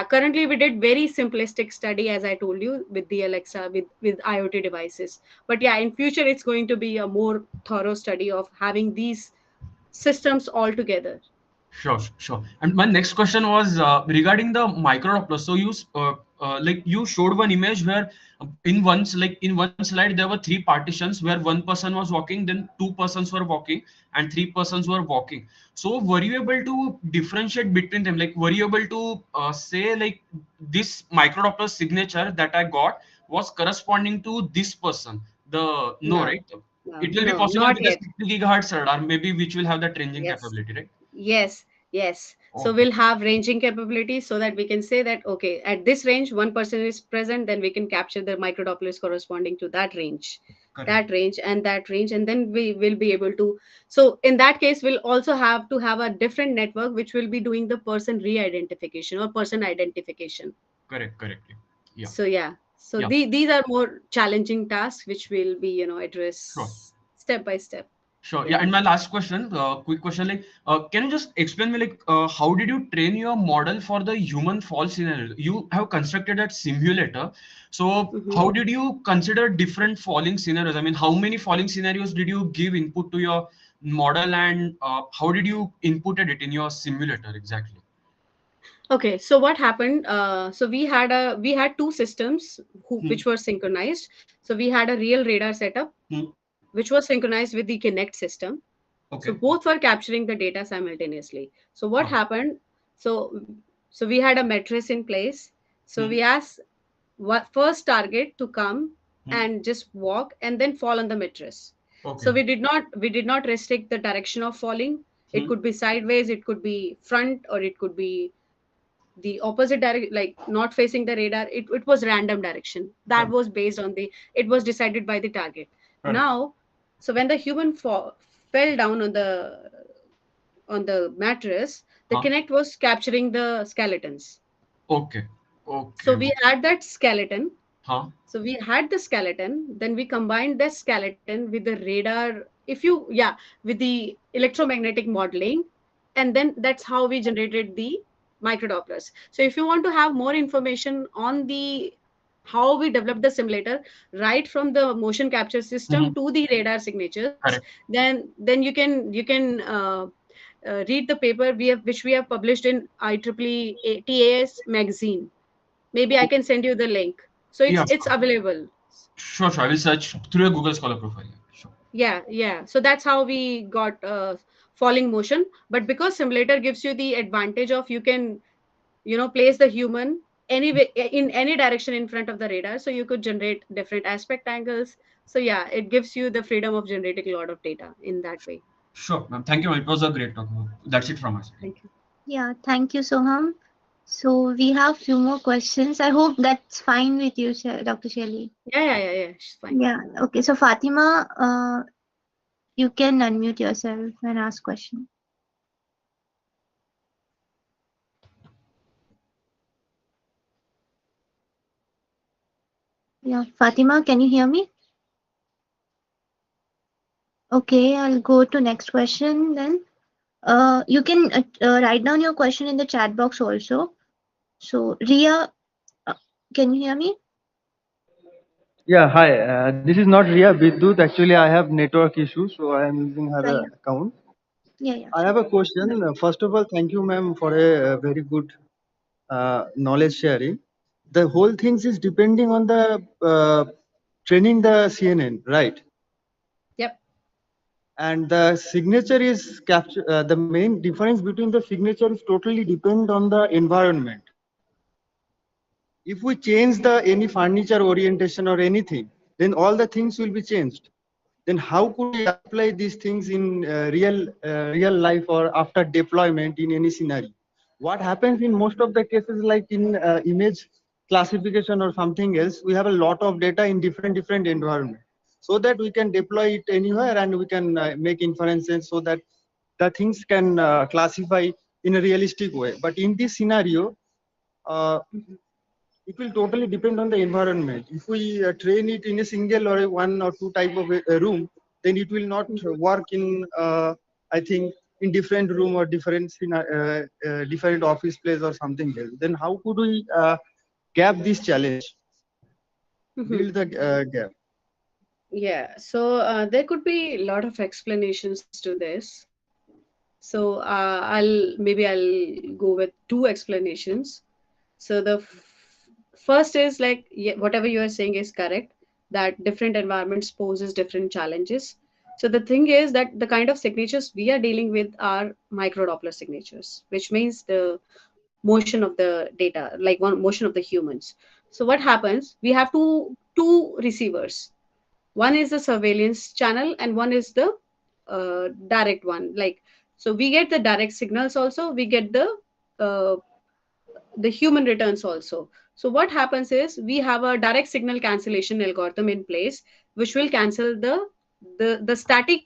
currently we did very simplistic study, as I told you, with the Alexa, with IoT devices. But yeah, in future it's going to be a more thorough study of having these systems all together. Sure, sure. And my next question was regarding the micro Doppler. So like you showed one image where in one slide there were three partitions where one person was walking, then two persons were walking, and three persons were walking. So were you able to differentiate between them? Like were you able to say like this micro Doppler signature that I got? was corresponding to this person. The no, No, right? no, It will be no, possible not with the yet. 60 gigahertz radar, maybe which will have that ranging Yes. capability, right? Yes, yes. So Okay, we'll have ranging capability so that we can say that, okay, at this range, one person is present, then we can capture the microdopplers corresponding to correct. that range, and then we will be able to. So in that case, we'll also have to have a different network which will be doing the person re-identification or person identification. Correct, correctly. Yeah, So yeah, so yeah, these are more challenging tasks which will be, sure. address step by step. Sure. Yeah. Yeah. And my last question, quick question, like, can you just explain me, like, how did you train your model for the human fall scenario? You have constructed that simulator. So Mhm. how did you consider different falling scenarios? I mean, how many falling scenarios did you give input to your model, and how did you inputted it in your simulator exactly? Okay, so what happened? So we had two systems Hmm. which were synchronized. So we had a real radar setup Hmm. which was synchronized with the Connect system. So Okay. both were capturing the data simultaneously. So what Ah. happened? So so we had a matrix in place. So Hmm. we asked what first target to come Hmm. and just walk and then fall on the mattress. So Okay. we did not restrict the direction of falling. It Hmm. could be sideways, it could be front, or it could be the opposite direction, like not facing the radar. It was random direction that Correct. was based on the, it was decided by the target. Correct. Now, so when the fell down on the mattress, the Huh. Connect was capturing the skeletons. Okay. Okay. So we had that skeleton. Huh. So we had the skeleton, then we combined the skeleton with the radar, if you, yeah, with the electromagnetic modeling, and then that's how we generated the microdopplers. So if you want to have more information on the how we developed the simulator right from the motion capture system Hmm. to the radar signatures, Correct. then you can read the paper which we have published in IEEE TAS magazine. Maybe I can send you the link. So Yeah, it's sure. available. Sure, sure. I will search through your Google Scholar profile. Yeah, sure. Yeah, yeah. So that's how we got falling motion. But because simulator gives you the advantage of you can, place the human anyway in any direction in front of the radar, so you could generate different aspect angles. So yeah, it gives you the freedom of generating a lot of data in that way. Sure, ma'am. Thank you, ma'am. It was a great talk. That's it from us. Thank you. Yeah, thank you, Soham. So we have few more questions. I hope that's fine with you, Dr. Shelly. Yeah. She's fine. Yeah. Okay. So Fatima, you can unmute yourself and ask question. Yeah, Fatima, can you hear me? Okay, I'll go to next question then. You can write down your question in the chat box also. So Ria, uh, can you hear me? Yeah, hi. This is not Ria Bidut. Actually, I have network issue, so I am using her Yeah, account. yeah, I sure. have a question. First of all, thank you, ma'am, for a very good knowledge sharing. The whole things is depending on the training the CNN, right? Yep. And the signature is capture. The main difference between the signature is totally depend on the environment. If we change the any furniture orientation or anything, then all the things will be changed. Then how could we apply these things in real life or after deployment in any scenario? What happens in most of the cases, like in image classification or something else, we have a lot of data in different environment, so that we can deploy it anywhere and we can make inferences so that the things can classify in a realistic way. But in this scenario, uh, it will totally depend on the environment. If we train it in a single or a one or two type of a room, then it will not work in, I think, in different room or different office place or something else. Then how could we gap this challenge, Mhm. build the gap? Yeah, so there could be a lot of explanations to this. So I'll go with two explanations. So the first is like, yeah, whatever you are saying is correct, that different environments poses different challenges. So the thing is that the kind of signatures we are dealing with are microdoppler signatures, which means the motion of the data, like one motion of the humans. So what happens? We have two receivers. One is the surveillance channel, and one is the direct one. Like, so we get the direct signals also. We get uh, the human returns also. So what happens is we have a direct signal cancellation algorithm in place, which will cancel the static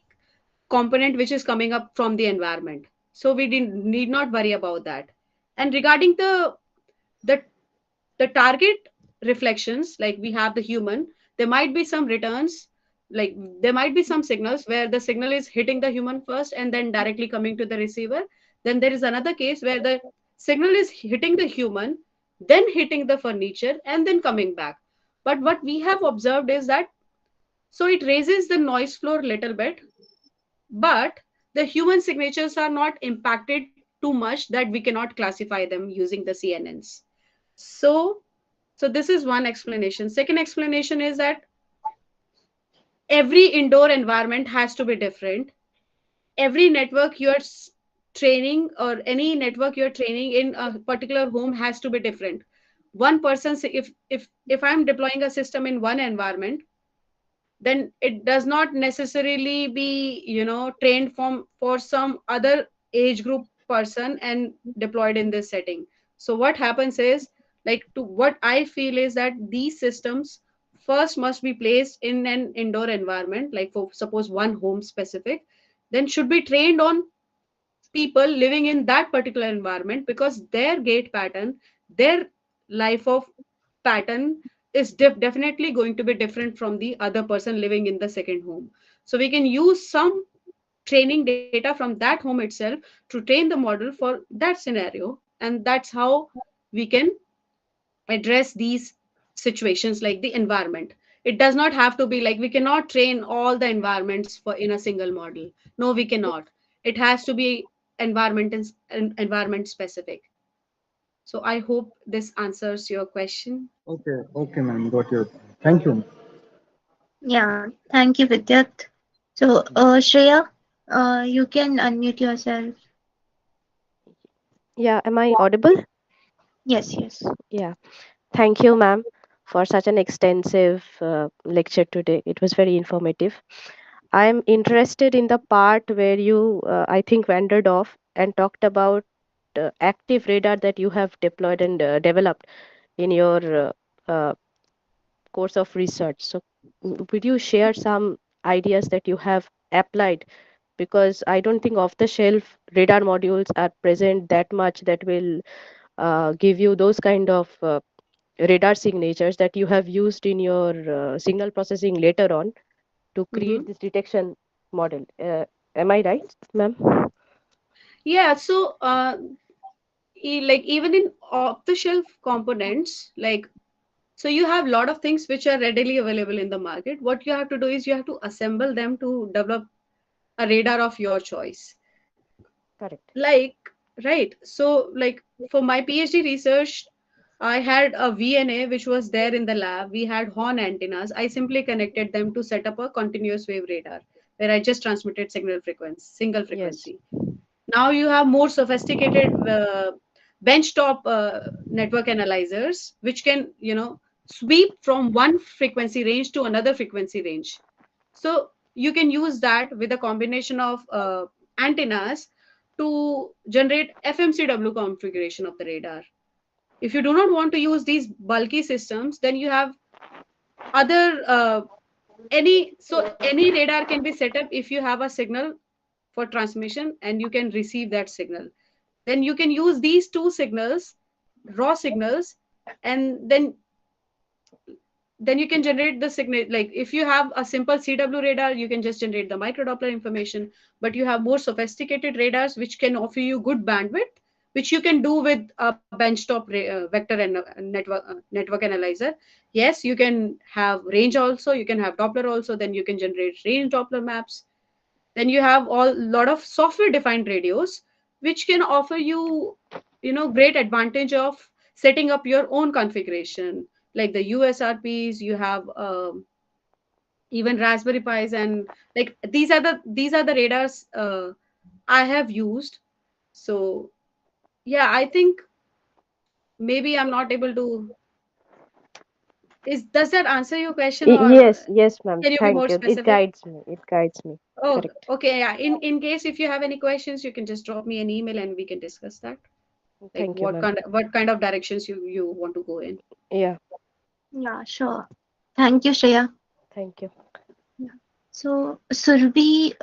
component which is coming up from the environment. So we need not worry about that. And regarding the the target reflections, like we have the human, there might be some returns, like there might be some signals where the signal is hitting the human first and then directly coming to the receiver. Then there is another case where the signal is hitting the human, then hitting the furniture and then coming back. But what we have observed is that, so it raises the noise floor a little bit, but the human signatures are not impacted too much that we cannot classify them using the CNNs. So this is one explanation. Second explanation is that every indoor environment has to be different. Every network you're training, or any network you're training in a particular home, has to be different. One person, if I'm deploying a system in one environment, then it does not necessarily be, trained from for some other age group person and deployed in this setting. So what happens is, like, to what I feel is that these systems first must be placed in an indoor environment, like for suppose one home specific, then should be trained on people living in that particular environment, because their gait pattern, their life of pattern is definitely going to be different from the other person living in the second home. So we can use some training data from that home itself to train the model for that scenario, and that's how we can address these situations, like the environment. It does not have to be like we cannot train all the environments for in a single model. No, we cannot. It has to be environment specific. So I hope this answers your question. Okay, okay, ma'am, got your point. Thank you. Yeah, thank you, Vidyat. So, Shreya, you can unmute yourself. Yeah, am I audible? Yes, yes. Yeah, thank you, ma'am, for such an extensive lecture today. It was very informative. I am interested in the part where you, I think, wandered off and talked about active radar that you have deployed and developed in your course of research. So, would you share some ideas that you have applied? Because I don't think off the shelf radar modules are present that much that will give you those kind of radar signatures that you have used in your signal processing later on to Hmm. create this detection model. Am I right, ma'am? Yeah, so like even in off the shelf components, like, so you have a lot of things which are readily available in the market. What you have to do is you have to assemble them to develop a radar of your choice. Correct. Like, right. So, like, for my PhD research, I had a VNA which was there in the lab. We had horn antennas. I simply connected them to set up a continuous wave radar where I just transmitted single Yes. frequency. Now you have more sophisticated benchtop network analyzers which can, sweep from one frequency range to another frequency range. So you can use that with a combination of antennas to generate FMCW configuration of the radar. If you do not want to use these bulky systems, then you have other any radar can be set up if you have a signal for transmission and you can receive that signal. Then you can use these two signals, raw signals, and then you can generate the signal. Like if you have a simple CW radar, you can just generate the microdoppler information, but you have more sophisticated radars which can offer you good bandwidth, which you can do with a benchtop vector and network analyzer. Yes, you can have range also, you can have Doppler also, then you can generate range Doppler maps. Then you have all lot of software defined radios which can offer you, great advantage of setting up your own configuration, like the USRPs. You have even Raspberry Pis, and like these are the radars I have used. So yeah, I think maybe I'm not able to Does that answer your question, or Yes, ma'am. can you be more Thank you. It specific? guides me. It guides me. Oh, Correct. okay. Yeah. In case if you have any questions, you can just drop me an email and we can discuss that. Like Thank you, ma'am. what kind of directions you want to go in. Yeah. Yeah, sure. Thank you, Shreya. Thank you. Yeah. So, Surbi,